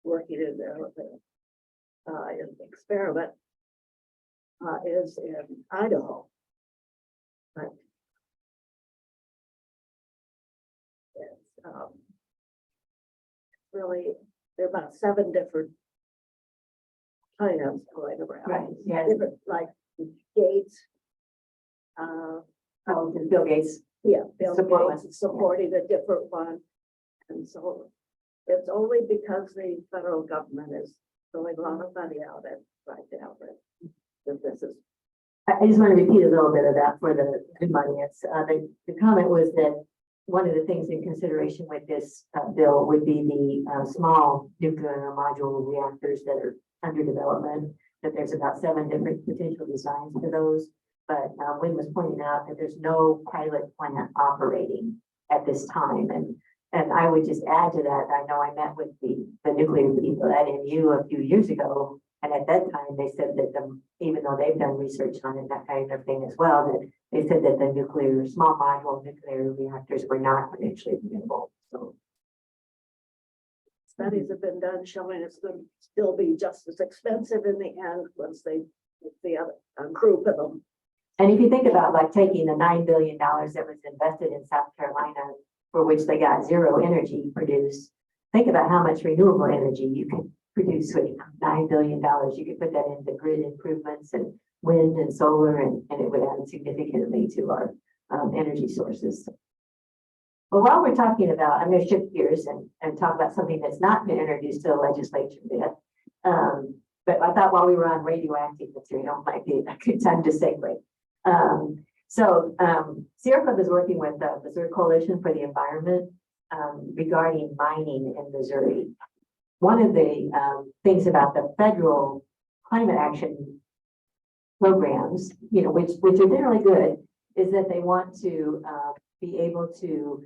working in there with an experiment is in Idaho. But it's really, there are about 7 different plans going around. Right, yes. Different, like Gates. Oh, Bill Gates. Yeah, Bill Support Gates one. is supporting a different one. And so it's only because the federal government is throwing a lot of money out at right now that this is. I just want to repeat a little bit of that for the good money. It's, the comment was that one of the things in consideration with this bill would be the small nuclear module reactors that are under development, that there's about 7 different potential designs for those. But Wynn was pointing out that there's no pilot plant operating at this time. And I would just add to that, I know I met with the nuclear people at NU a few years ago. And at that time, they said that even though they've done research on it, that kind of thing as well, that they said that the nuclear, small module nuclear reactors were not financially viable. So Studies have been done showing it's going to still be just as expensive in the end once they get the other group of them. and if you think about like taking the $9 billion that was invested in South Carolina, for which they got 0 energy produced, think about how much renewable energy you could produce with $9 billion. You could put that into grid improvements and wind and solar, and it would add significantly to our energy sources. Well, while we're talking about, I'm going to shift gears and talk about something that's not been introduced to the legislature yet. But I thought while we were on radioactive material, might be a good time to segue. Sierra Club is working with the Missouri Coalition for the Environment regarding mining in Missouri. One of the things about the federal climate action programs, which are generally good, is that they want to be able to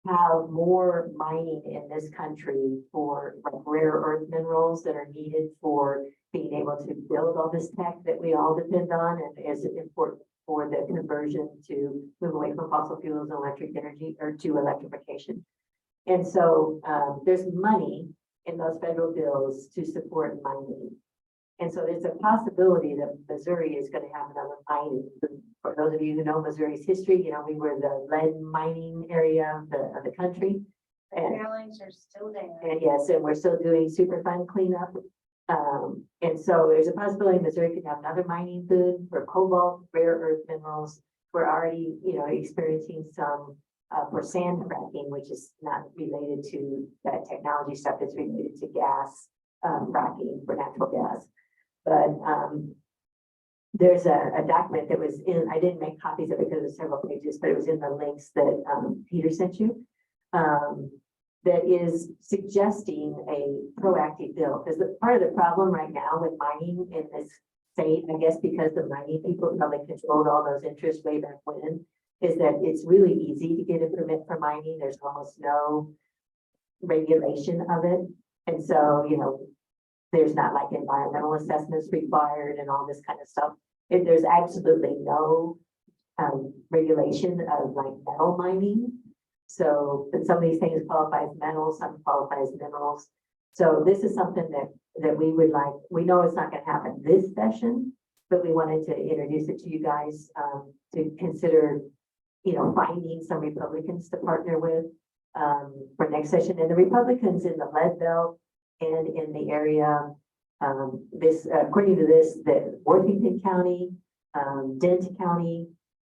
have more mining in this country for like rare earth minerals that are needed for being able to build all this tech that we all depend on, and is important for the conversion to move away from fossil fuels and electric energy, or to electrification. And so there's money in those federal bills to support mining. And so there's a possibility that Missouri is going to have another mining. For those of you who know Missouri's history, we were the lead mining area of the country. And, Tailings are still there. and yes, and we're still doing Superfund cleanup. And so there's a possibility Missouri could have another mining boom for cobalt, rare earth minerals. We're already, experiencing some for sand fracking, which is not related to that technology stuff. It's related to gas fracking for natural gas. But there's a document that was in, I didn't make copies of it because it's several pages, but it was in the links that Peter sent you. That is suggesting a proactive bill, because part of the problem right now with mining in this state, I guess because the mining people probably controlled all those interests way back when, is that it's really easy to get a permit for mining. There's almost no regulation of it. And so, there's not like environmental assessments required and all this kind of stuff. There's absolutely no regulation of like metal mining. So, but some of these things qualify as metals, some qualify as minerals. So this is something that we would like, we know it's not going to happen this session, but we wanted to introduce it to you guys to consider, finding some Republicans to partner with for next session. And the Republicans in the lead belt and in the area, according to this, the Worthington County, Dent County,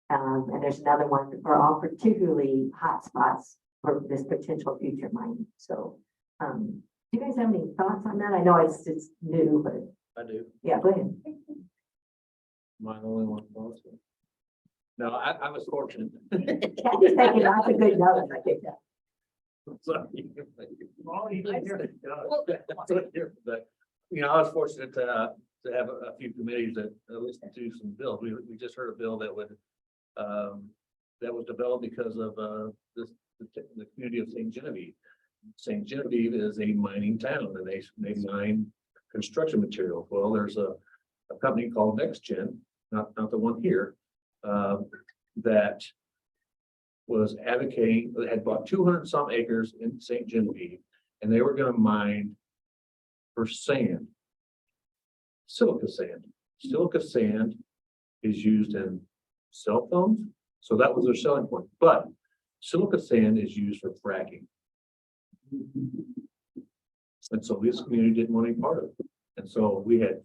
and there's another one, are all particularly hot spots for this potential future mining. So, do you guys have any thoughts on that? I know it's new, but I do. yeah, go ahead. Am I the only one? No, I was fortunate. Kathy's taking lots of good notes. I think that. Sorry. Well, you can hear it does. But, I was fortunate to have a few committees that listened to some bills. We just heard a bill that would that was developed because of the community of St. Genevieve. St. Genevieve is a mining town, and they mine construction materials. Well, there's a company called NextGen, not the one here, that was advocating, they had bought 200 some acres in St. Genevieve, and they were gonna mine for sand. Silica sand. Silica sand is used in cell phones, so that was their selling point, but silica sand is used for fracking. And so this community didn't want any part of it, and so we had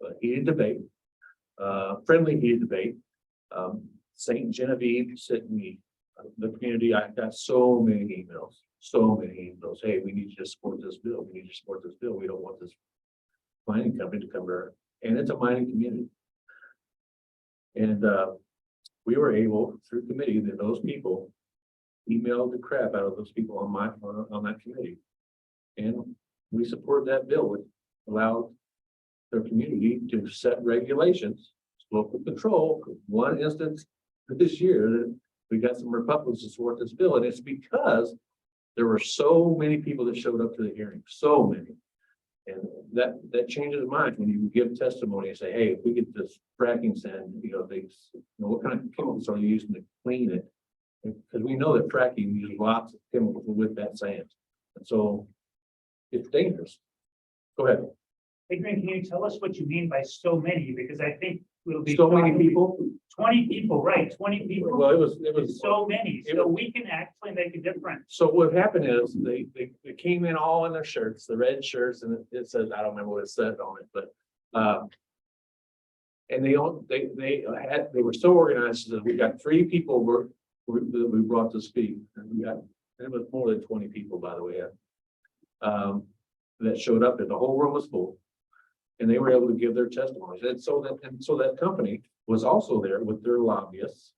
a heated debate, friendly heated debate. St. Genevieve sent me, the community, I got so many emails. Hey, we need you to support this bill. We need you to support this bill. We don't want this mining company to come here. And it's a mining community. And we were able, through committee, that those people emailed the crap out of those people on that committee. And we support that bill, which allowed their community to set regulations, local control. One instance this year that we got some Republicans to support this bill, and it's because there were so many people that showed up to the hearing, so many. And that changes minds when you give testimony and say, hey, if we get this fracking sand, what kind of chemicals are you using to clean it? Because we know that fracking uses lots of chemicals with that sand. And so it's dangerous. Go ahead. Adrian, can you tell us what you mean by so many? Because I think we'll be. So many people. 20 people, right? 20 people. Well, it was So many, so we can actually make a difference. So what happened is they came in all in their shirts, the red shirts, and it says, I don't remember what it said on it, but and they were so organized that we got 3 people that we brought to speak, and it was more than 20 people, by the way, that showed up, and the whole room was full, and they were able to give their testimonies, and so that company was also there with their lobbyists.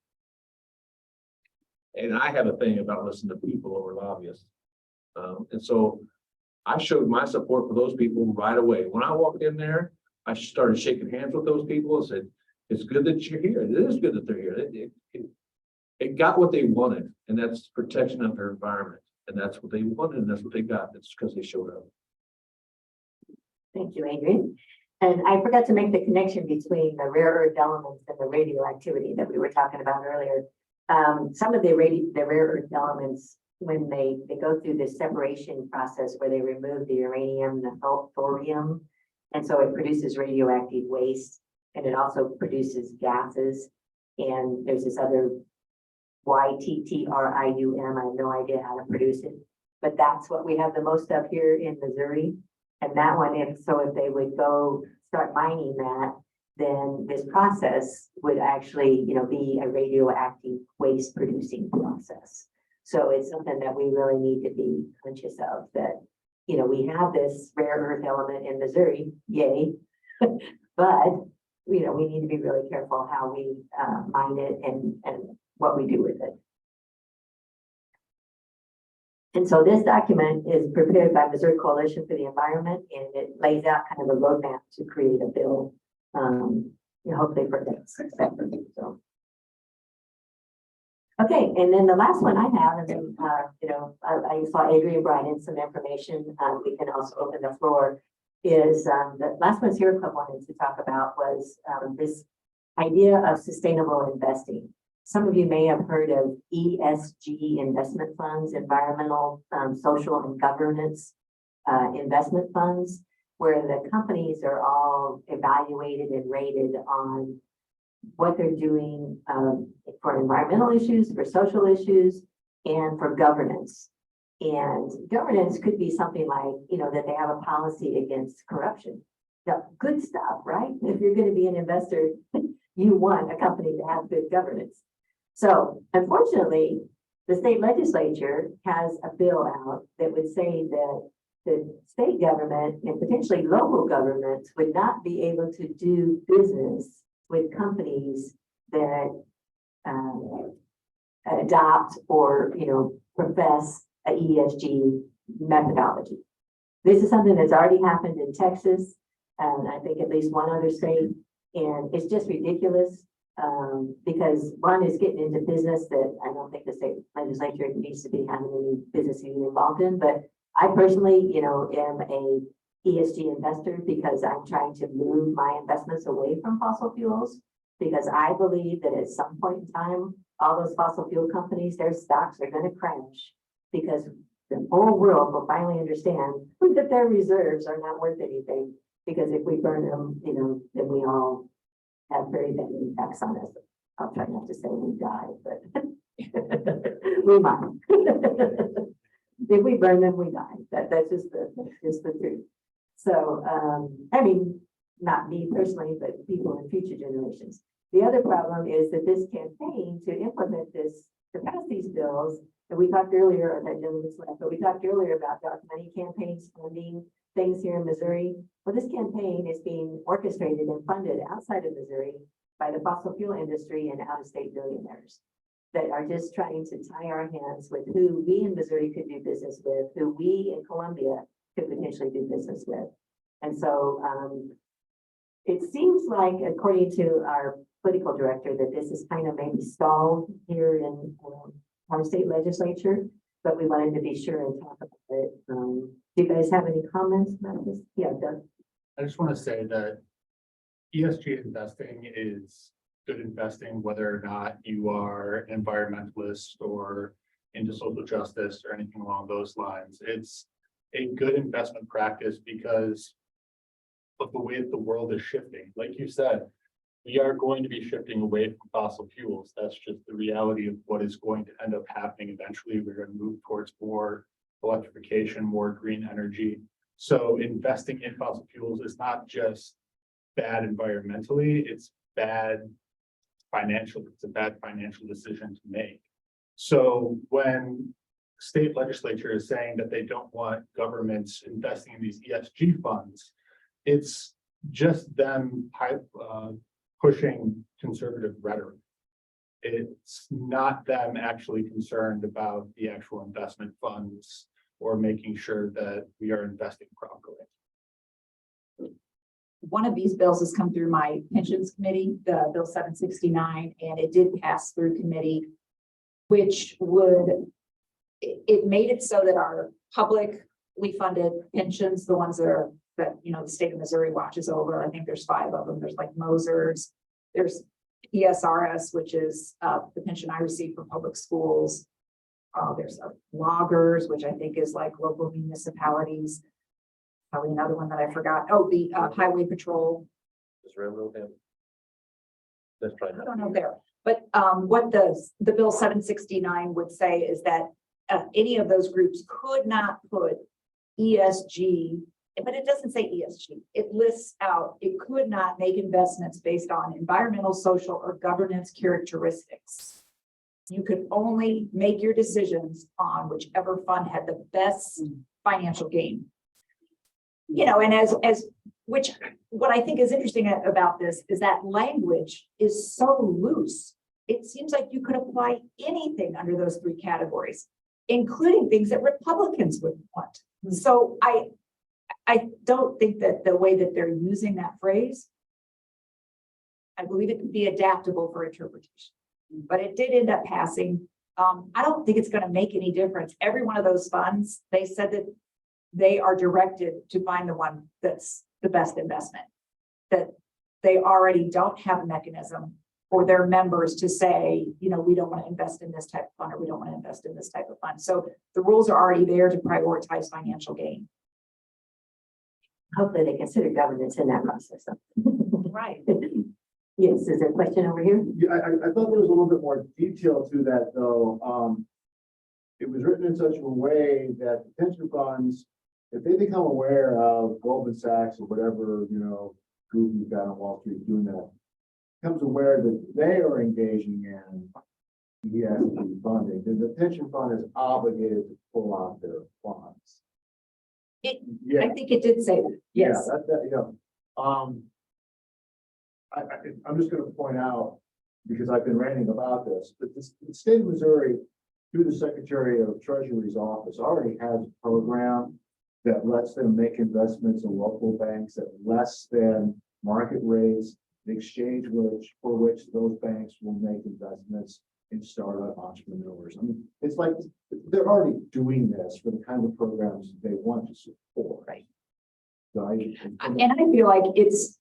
And I have a thing about listening to people over lobbyists. And so I showed my support for those people right away. When I walked in there, I started shaking hands with those people and said, it's good that you're here. It is good that they're here. It got what they wanted, and that's protection of their environment. And that's what they wanted, and that's what they got. It's because they showed up. Thank you, Adrian. And I forgot to make the connection between the rare earth elements and the radioactivity that we were talking about earlier. Some of the rare earth elements, when they go through this separation process where they remove the uranium, the thorium, and so it produces radioactive waste, and it also produces gases. And there's this other YTTRIUM. I have no idea how to produce it, but that's what we have the most of here in Missouri. And that one, if they would go start mining that, then this process would actually, be a radioactive waste producing process. So it's something that we really need to be conscious of, that, we have this rare earth element in Missouri, yay. But, we need to be really careful how we mine it and what we do with it. And so this document is prepared by Missouri Coalition for the Environment, and it lays out kind of a roadmap to create a bill, hopefully for next September. So. Okay, and then the last one I have, and then, I saw Adrian brought in some information. We can also open the floor. Is the last one Sierra Club wanted to talk about was this idea of sustainable investing. Some of you may have heard of ESG investment funds, environmental, social, and governance investment funds, where the companies are all evaluated and rated on what they're doing for environmental issues, for social issues, and for governance. And governance could be something like, that they have a policy against corruption. The good stuff, right? If you're going to be an investor, you want a company to have good governance. So unfortunately, the state legislature has a bill out that would say that the state government and potentially local governments would not be able to do business with companies that adopt or, profess a ESG methodology. This is something that's already happened in Texas, and I think at least one other state, and it's just ridiculous. Because one is getting into business that I don't think the state legislature needs to be having any business even involved in. But I personally, am a ESG investor because I'm trying to move my investments away from fossil fuels. Because I believe that at some point in time, all those fossil fuel companies, their stocks are gonna crash. Because the whole world will finally understand that their reserves are not worth anything. Because if we burn them, then we all have very bad impacts on us. I'll try not to say we die, but we might. If we burn them, we die. That's just the truth. So, I mean, not me personally, but people in future generations. The other problem is that this campaign to implement this, to pass these bills, and we talked earlier, that gentleman's left, but we talked earlier about dark money campaigns funding things here in Missouri. Well, this campaign is being orchestrated and funded outside of Missouri by the fossil fuel industry and out-of-state billionaires that are just trying to tie our hands with who we in Missouri could do business with, who we in Columbia could potentially do business with. And so it seems like, according to our political director, that this is kind of maybe stalled here in our state legislature, but we wanted to be sure and talk about it. Do you guys have any comments about this? Yeah, Doug. I just want to say that ESG investing is good investing, whether or not you are an environmentalist or into social justice or anything along those lines. It's a good investment practice because of the way that the world is shifting. Like you said, we are going to be shifting away from fossil fuels. That's just the reality of what is going to end up happening eventually. We're going to move towards more electrification, more green energy. So investing in fossil fuels is not just bad environmentally, it's bad financial. It's a bad financial decision to make. So when state legislature is saying that they don't want governments investing in these ESG funds, it's just them pushing conservative rhetoric. It's not them actually concerned about the actual investment funds or making sure that we are investing properly. One of these bills has come through my pensions committee, the Bill 769, and it did pass through committee, which it made it so that our publicly funded pensions, the ones that the state of Missouri watches over, I think there's 5 of them. There's like Moser's, there's ESRS, which is the pension I receive from public schools. There's loggers, which I think is like local municipalities. Probably another one that I forgot. Oh, the highway patrol. Just railroad them. That's probably I don't know there, but what the Bill 769 would say is that any of those groups could not put ESG, but it doesn't say ESG. It lists out, it could not make investments based on environmental, social, or governance characteristics. You could only make your decisions on whichever fund had the best financial gain. And what I think is interesting about this is that language is so loose. It seems like you could apply anything under those 3 categories, including things that Republicans would want. So I don't think that the way that they're using that phrase, I believe it can be adaptable for interpretation, but it did end up passing. I don't think it's going to make any difference. Every one of those funds, they said that they are directed to find the one that's the best investment, that they already don't have a mechanism for their members to say, we don't want to invest in this type of fund, or we don't want to invest in this type of fund. So the rules are already there to prioritize financial gain. Hopefully they consider governance in that process. Right. Yes, is there a question over here? Yeah, I thought there was a little bit more detail to that, though. It was written in such a way that the pension funds, if they become aware of Goldman Sachs or whatever, group you've got on Wall Street doing that, becomes aware that they are engaging in ESG funding, then the pension fund is obligated to pull out their funds. I think it did say that. Yes. I'm just going to point out, because I've been ranting about this, but the state of Missouri, through the Secretary of Treasury's office, already has a program that lets them make investments in local banks at less than market rates, in exchange for which those banks will make investments in startup entrepreneurs. I mean, it's like they're already doing this for the kind of programs they want to support. Right. So and I feel like it's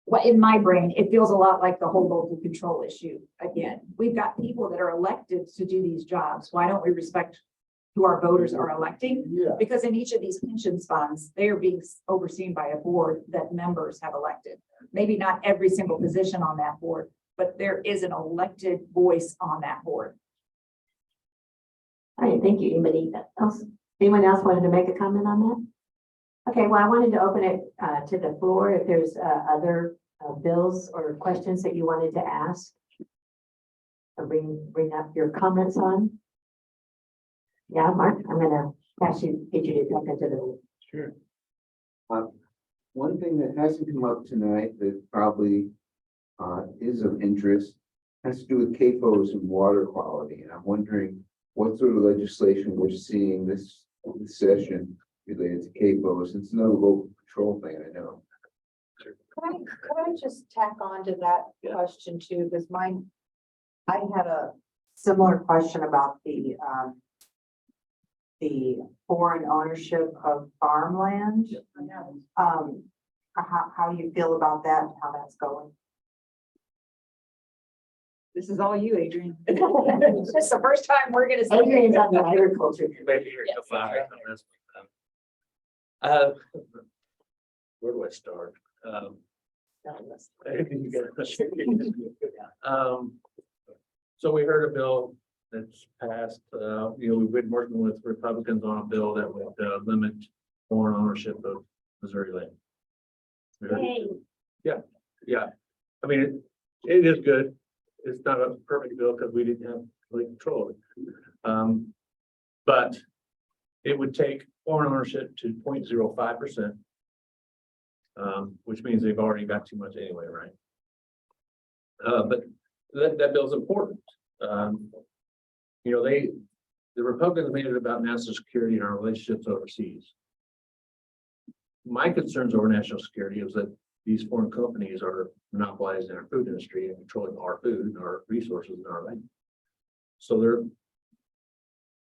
Well, in my brain, it feels a lot like the whole local control issue. Again, we've got people that are elected to do these jobs. Why don't we respect who our voters are electing? Yeah. Because in each of these pensions funds, they are being overseen by a board that members have elected. Maybe not every single position on that board, but there is an elected voice on that board. All right, thank you. Anyone else wanted to make a comment on that? Okay, well, I wanted to open it to the floor if there's other bills or questions that you wanted to ask. Or bring up your comments on. Yeah, Mark, I'm gonna get you to jump into the. Sure. One thing that hasn't come up tonight that probably is of interest has to do with CAFOs and water quality. And I'm wondering what sort of legislation we're seeing this session related to CAFOs. It's another local control thing, I know. Could I just tack on to that question too, because I had a similar question about the foreign ownership of farmland. How you feel about that, and how that's going? This is all you, Adrian. It's just the first time we're gonna see. Adrian's on the agriculture. Maybe you're Yes. the fire on this one. Where do I start? So we heard a bill that's passed, we've been working with Republicans on a bill that would limit foreign ownership of Missouri land. Yeah, I mean, it is good. It's not a perfect bill because we didn't have complete control of it. But it would take foreign ownership to 0.05%. Which means they've already got too much anyway, right? But that bill's important. The Republicans made it about national security and our relationships overseas. My concerns over national security is that these foreign companies are monopolizing our food industry and controlling our food and our resources and our land. So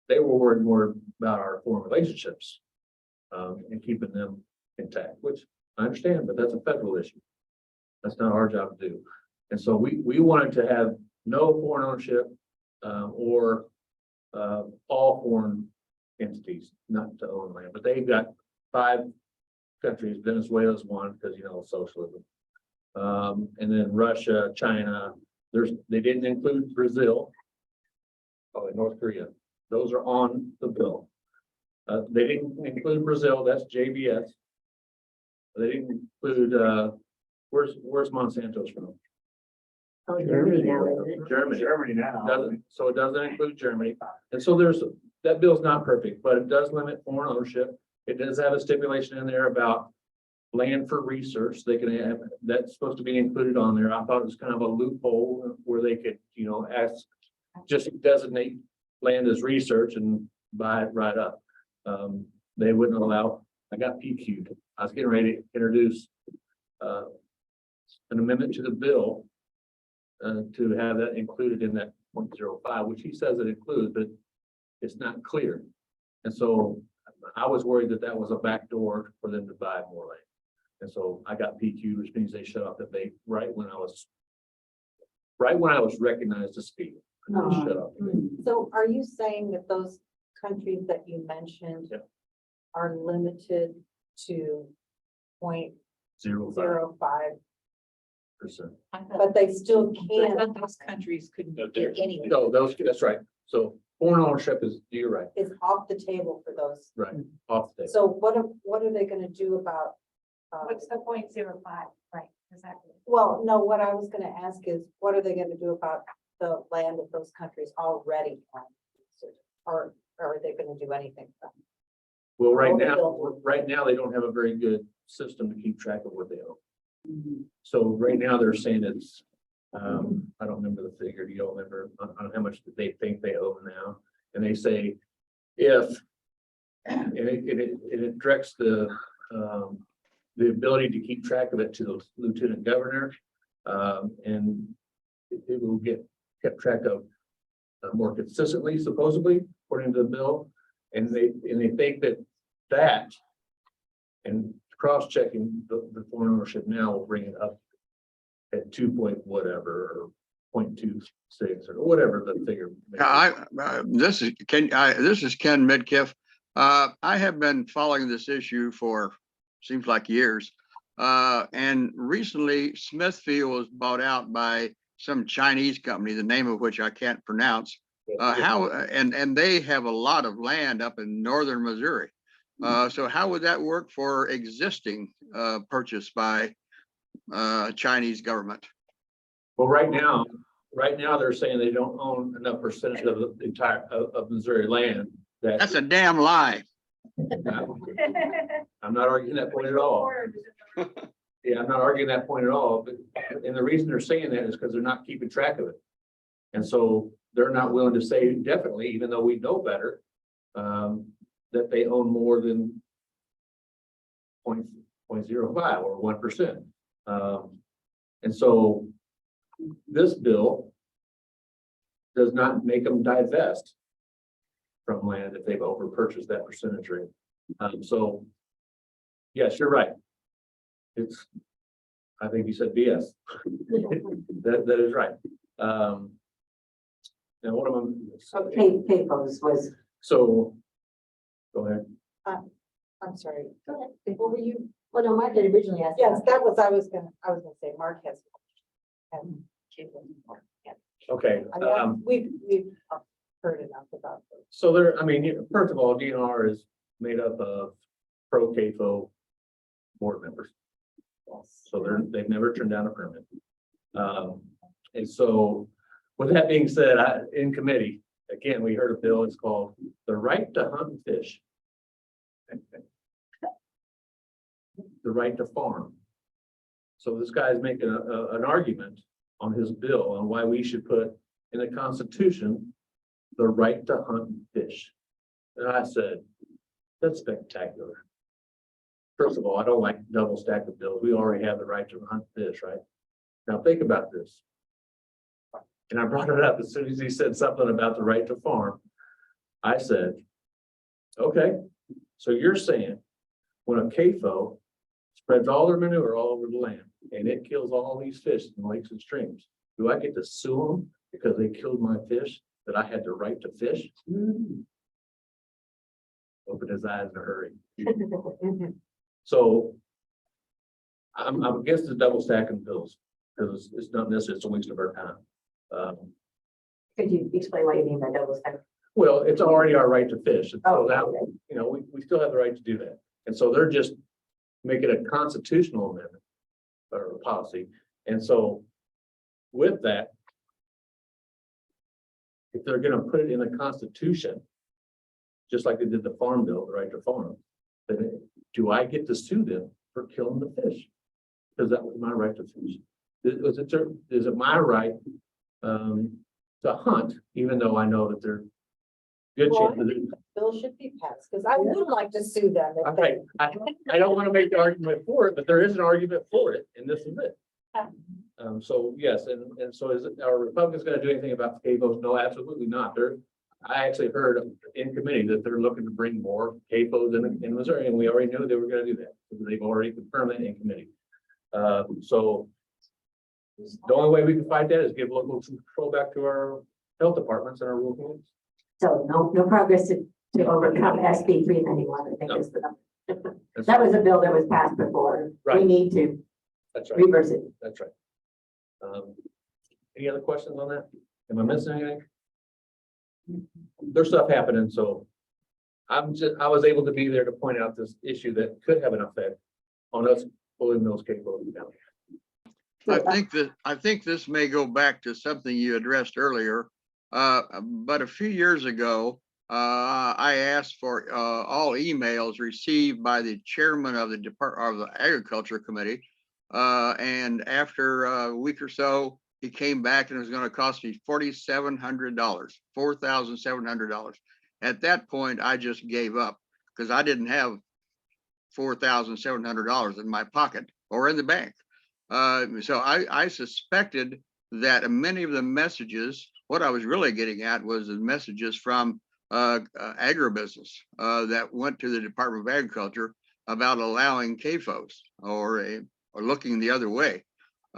they were worried more about our foreign relationships and keeping them intact, which I understand, but that's a federal issue. That's not our job to do. And so we wanted to have no foreign ownership or all foreign entities not to own land, but they've got 5 countries. Venezuela's one because socialism, and then Russia, China. They didn't include Brazil, and North Korea. Those are on the bill. They didn't include Brazil. That's JBS. They didn't include, where's Monsanto's from? Oh, Germany now, isn't it? Germany now. So it doesn't include Germany. And so that bill's not perfect, but it does limit foreign ownership. It does have a stipulation in there about land for research. They can have, that's supposed to be included on there. I thought it was kind of a loophole where they could, just designate land as research and buy it right up. They wouldn't allow, I got PQ'd. I was getting ready to introduce an amendment to the bill to have that included in that 0.05, which he says it includes, but it's not clear. And so I was worried that was a backdoor for them to buy more land. And so I got PQ, which means they shut off the debate right when I was recognized to speak. They shut off. So are you saying that those countries that you mentioned are limited to 0.05%, but they still can? Those countries couldn't get anything. No, that's right. So foreign ownership you're right. Is off the table for those. Right, off the table. So what are they going to do about? What's the 0.05? Right, exactly. Well, no, what I was going to ask is, what are they going to do about the land that those countries already have? Or are they going to do anything? Well, right now, they don't have a very good system to keep track of what they own. So right now they're saying it's, I don't remember the figure. Do you all remember on how much they think they own now? And they say if, and it directs the ability to keep track of it to the lieutenant governor, and it will get kept track of more consistently, supposedly, according to the bill. And they think that and cross-checking the foreign ownership now will bring it up at 2 point whatever, or 0.26 or whatever the figure. may be. This is Ken Midkiff. I have been following this issue for, seems like years. And recently Smithfield was bought out by some Chinese company, the name of which I can't pronounce. And they have a lot of land up in northern Missouri. So how would that work for existing purchase by Chinese government? Well, right now they're saying they don't own enough percentage of the entire of Missouri land. That's a damn lie. I'm not arguing that point at all. Yeah, I'm not arguing that point at all, but, and the reason they're saying that is because they're not keeping track of it. And so they're not willing to say definitely, even though we know better, that they own more than 0.05 or 1%. And so this bill does not make them divest from land if they've over purchased that percentage rate. So yes, you're right. It's, I think you said BS. That is right. Now what am I? Okay, Pecos was, So, go ahead. I'm sorry. go ahead. What were you? Well, no, Mark had originally asked. Yes, that was, I was gonna say, Mark has. And Okay. I mean, we've heard enough about this. So there, I mean, first of all, DNR is made up of pro CAFO board members. So they've never turned down a permit. And so with that being said, in committee, again, we heard a bill, it's called the right to hunt and fish. The right to farm. So this guy is making an argument on his bill on why we should put in the Constitution the right to hunt and fish. And I said, that's spectacular. First of all, I don't like double stack of bills. We already have the right to hunt and fish, right? Now think about this. And I brought it up as soon as he said something about the right to farm. I said, okay, so you're saying when a CAFO spreads all their manure all over the land and it kills all these fish in lakes and streams, do I get to sue them because they killed my fish that I had the right to fish? Open his eyes in a hurry. So I'm against the double stacking bills because it's not necessarily, it's a waste of our time. Could you explain what you mean by double stack? Well, it's already our right to fish. And so Oh, that, okay. you know, we still have the right to do that. And so they're just making a constitutional amendment or a policy. And so with that, if they're gonna put it in the Constitution, just like they did the farm bill, the right to farm, then do I get to sue them for killing the fish? Because that was my right to fish. Is it my right to hunt, even though I know that they're good Well, chances? Bill should be passed, because I would like to sue them. if they- Okay, I don't want to make the argument for it, but there is an argument for it, and this is it. So yes, and so are Republicans going to do anything about CAFOs? No, absolutely not. I actually heard in committee that they're looking to bring more CAFOs in Missouri, and we already knew they were going to do that. They've already confirmed it in committee. So the only way we can fight that is give local control back to our health departments and our rural communities. So no progress to overcome SB 391, I think is the number. That was a bill that was passed before. We Right. need to That's right. reverse it. That's right. Any other questions on that? Am I missing anything? There's stuff happening, so I was able to be there to point out this issue that could have an effect on us pulling those capabilities down. I think this may go back to something you addressed earlier. But a few years ago, I asked for all emails received by the chairman of the Department of the Agriculture Committee. And after a week or so, he came back and it was going to cost me $4,700, $4,700. At that point, I just gave up because I didn't have $4,700 in my pocket or in the bank. So I suspected that many of the messages, what I was really getting at was the messages from agribusiness that went to the Department of Agriculture about allowing CAFOs or looking the other way.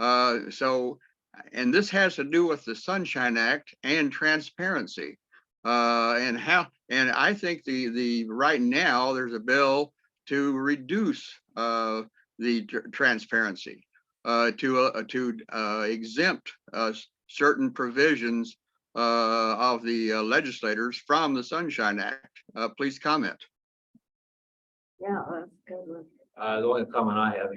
And this has to do with the Sunshine Act and transparency. And I think right now, there's a bill to reduce the transparency, to exempt certain provisions of the legislators from the Sunshine Act. Please comment. Yeah, that's a good one. The only comment I have,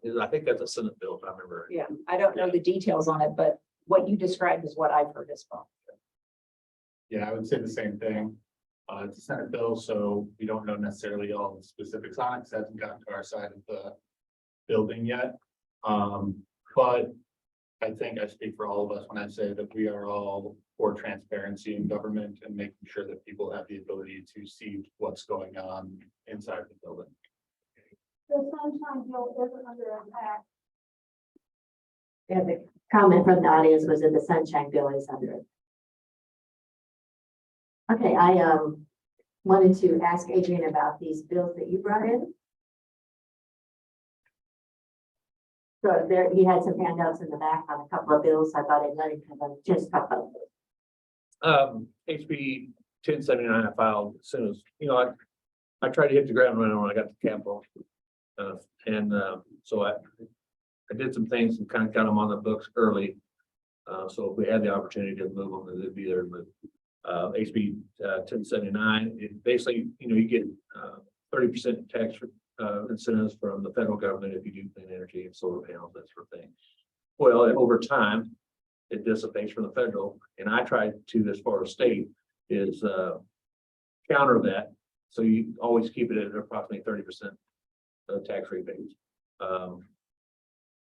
is I think that's a Senate bill, if I remember. Yeah, I don't know the details on it, but what you described is what I've heard as well. Yeah, I would say the same thing. It's a Senate bill, so we don't know necessarily all the specifics on it, because it hasn't gotten to our side of the building yet. But I think I speak for all of us when I say that we are all for transparency in government and making sure that people have the ability to see what's going on inside the building. The sunshine bill isn't under attack. Yeah, the comment from the audience was that the sunshine bill is under it. Okay, I wanted to ask Adrian about these bills that you brought in. So there, he had some handouts in the back on a couple of bills. I thought I'd let him kind of just talk about those. HB 1079 I filed as soon as, I tried to hit the ground running when I got to Capitol. So I did some things and kind of got them on the books early. So if we had the opportunity to move them, they'd be there to move. HB 1079, it basically, you get 30% tax incentives from the federal government if you do clean energy and solar panels, that sort of thing. Well, over time, it dissipates from the federal, and I tried to, as far as state, is counter that. So you always keep it at approximately 30% of tax rebates.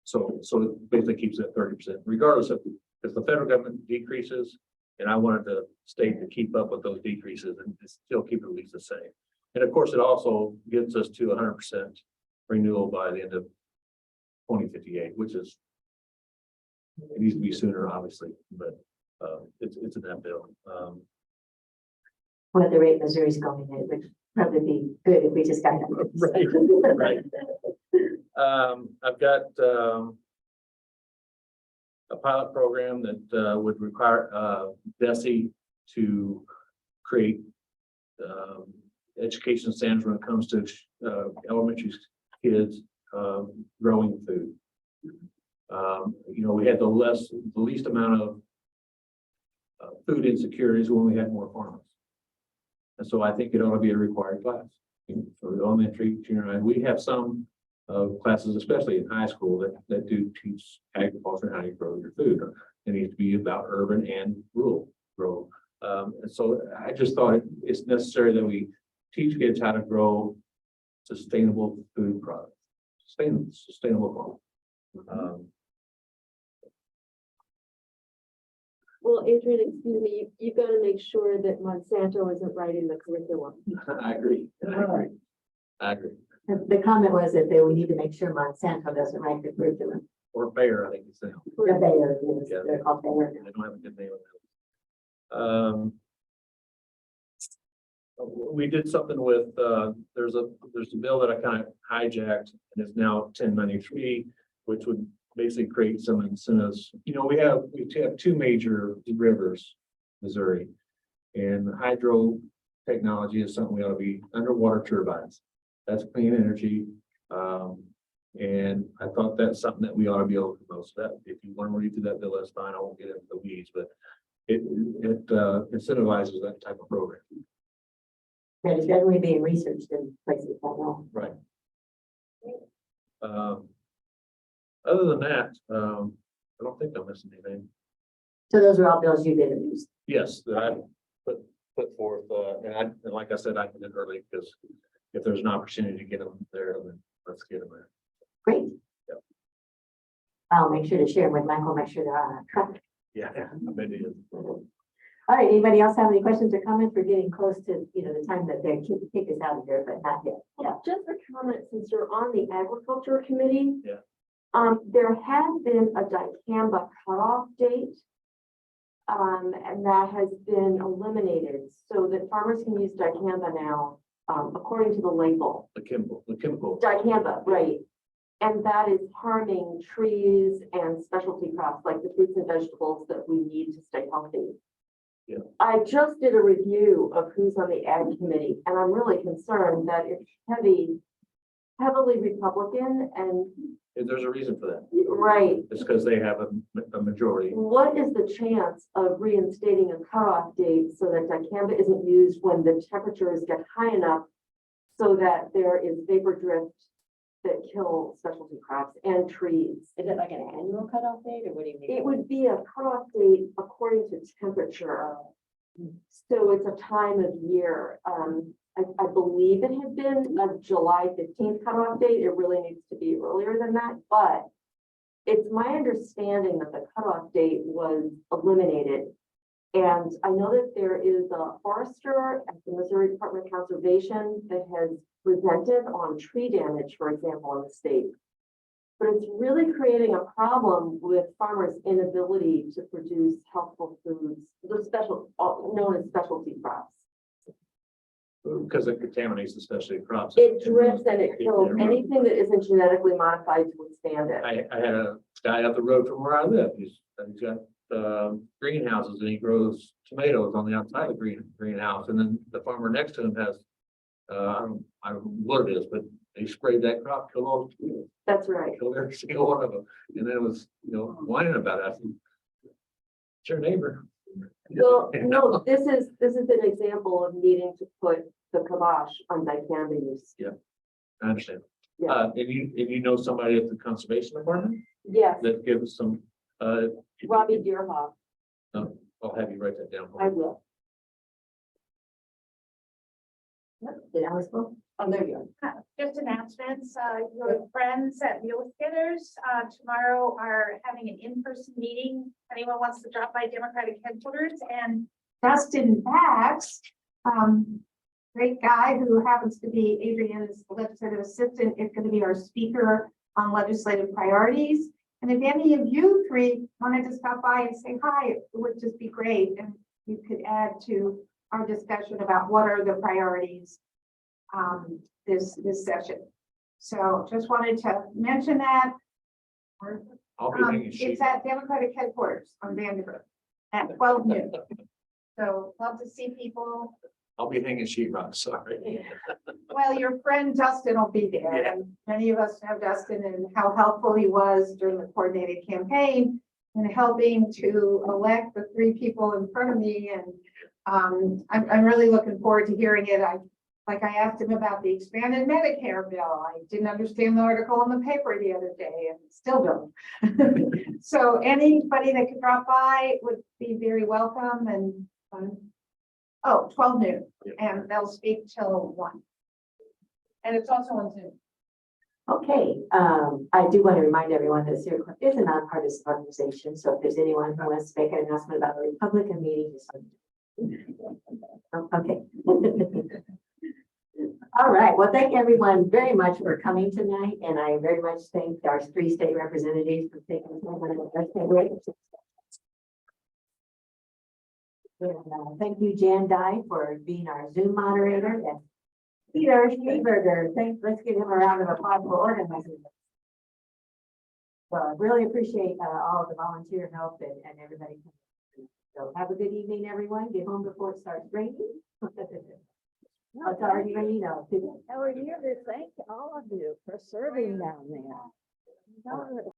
So it basically keeps it at 30%, regardless of if the federal government decreases, and I wanted the state to keep up with those decreases and still keep it at least the same. And of course, it also gets us to 100% renewal by the end of 2058, which is, it needs to be sooner, obviously, but it's in that bill. What the rate Missouri's going in, it would probably be good if we just got that. Right. I've got a pilot program that would require DESE to create education standards when it comes to elementary kids growing food. We had the least amount of food insecurities when we had more farmers. And so I think it ought to be a required class for the elementary, junior high. We have some classes, especially in high school, that do teach agriculture and how you grow your food. It needs to be about urban and rural grow. And so I just thought it's necessary that we teach kids how to grow sustainable food products, sustainable farming. Well, Adrian, excuse me, you've got to make sure that Monsanto isn't writing the curriculum. I agree. The comment was that we need to make sure Monsanto doesn't write the curriculum. Or Bayer, I think it's now. The Bayer, yes, Yeah. they're called Bayer. They don't have a good name of it. We did something with there's a bill that I kind of hijacked, and it's now 1093, which would basically create some incentives. We have two major rivers, Missouri, and hydro technology is something we ought to be underwater turbines. That's clean energy. And I thought that's something that we ought to be able to promote. So that if you want to read through that bill, that's fine. I won't get into the weeds, but it incentivizes that type of program. That is definitely being researched in places that know. Right. Other than that, I don't think I'm missing anything. So those are all bills you've introduced. Yes, that I put forth, and like I said, I did it early because if there's an opportunity to get them there, then let's get them there. Great. Yep. I'll make sure to share with Michael, make sure they're on our track. Yeah, I bet it is. All right, anybody else have any questions or comments? We're getting close to, the time that they kick us out of here, but not yet. Yeah. Just a comment, since you're on the agriculture committee. Yeah. There has been a dicamba cutoff date. And that has been eliminated so that farmers can use dicamba now, according to the label. The chemical. Dicamba, right. And that is harming trees and specialty crops like the fruits and vegetables that we need to stay healthy. Yeah. I just did a review of who's on the ag committee, and I'm really concerned that it's heavily Republican and, There's a reason for that. right. It's because they have a majority. What is the chance of reinstating a cutoff date so that dicamba isn't used when the temperatures get high enough so that there is vapor drift that kill specialty crops and trees? Is it like an annual cutoff date or what do you mean? It would be a cutoff date according to temperature. So it's a time of year. I believe it had been a July 15th cutoff date. It really needs to be earlier than that, but it's my understanding that the cutoff date was eliminated. And I know that there is a forester at the Missouri Department of Conservation that has presented on tree damage, for example, in the state. But it's really creating a problem with farmers' inability to produce healthful foods, known as specialty crops. Because it contaminates especially crops. It drifts and it kills Yeah. anything that isn't genetically modified to withstand it. I had a guy up the road from where I live. He's got greenhouses and he grows tomatoes on the outside of the greenhouse. And then the farmer next to him has, I don't know what it is, but they sprayed that crop, killed all the tomatoes, That's right. killed every single one of them. And then it was, whining about it. I said, it's your neighbor. Well, no, this is an example of needing to put the kibosh on dicamba use. I understand. Yeah. And you know somebody at the conservation department Yes, that gives some, Robbie Deerhoff, I'll have you write that down. for I me. will. Did I was full? Oh, there you are. Just announcements, your friends at Mule Getters, tomorrow are having an in-person meeting. Anyone wants to drop by Democratic headquarters, and Dustin Bax, great guy who happens to be Adrian's legislative assistant, is going to be our speaker on legislative priorities. And if any of you three wanted to stop by and say hi, it would just be great. And you could add to our discussion about what are the priorities this session. So just wanted to mention that. I'll be hanging It's sheep. at Democratic headquarters on Vanderbilt at 12 noon. So love to see people. I'll be hanging sheetrock, sorry. Well, your friend Dustin will be there, Yeah. and many of us know Dustin and how helpful he was during the coordinated campaign and helping to elect the 3 people in front of me. And I'm really looking forward to hearing it. I asked him about the expanded Medicare bill. I didn't understand the article in the paper the other day and still don't. So anybody that could drop by would be very welcome. And 12 noon, and they'll speak till 1. And it's also on Zoom. Okay, I do want to remind everyone that Sierra Club is a nonpartisan organization, so if there's anyone who wants to make an announcement about a Republican meeting, just. Okay. All right, well, thank everyone very much for coming tonight, and I very much thank our 3 state representatives for taking the time. And thank you, Jan Dye, for being our Zoom moderator, and Peter Schneeberger. Let's give him a round of applause for organizing this. So I really appreciate all of the volunteer help and everybody. So have a good evening, everyone. Get home before it starts raining. Oh, it's already raining out. We're here to thank all of you for serving down there.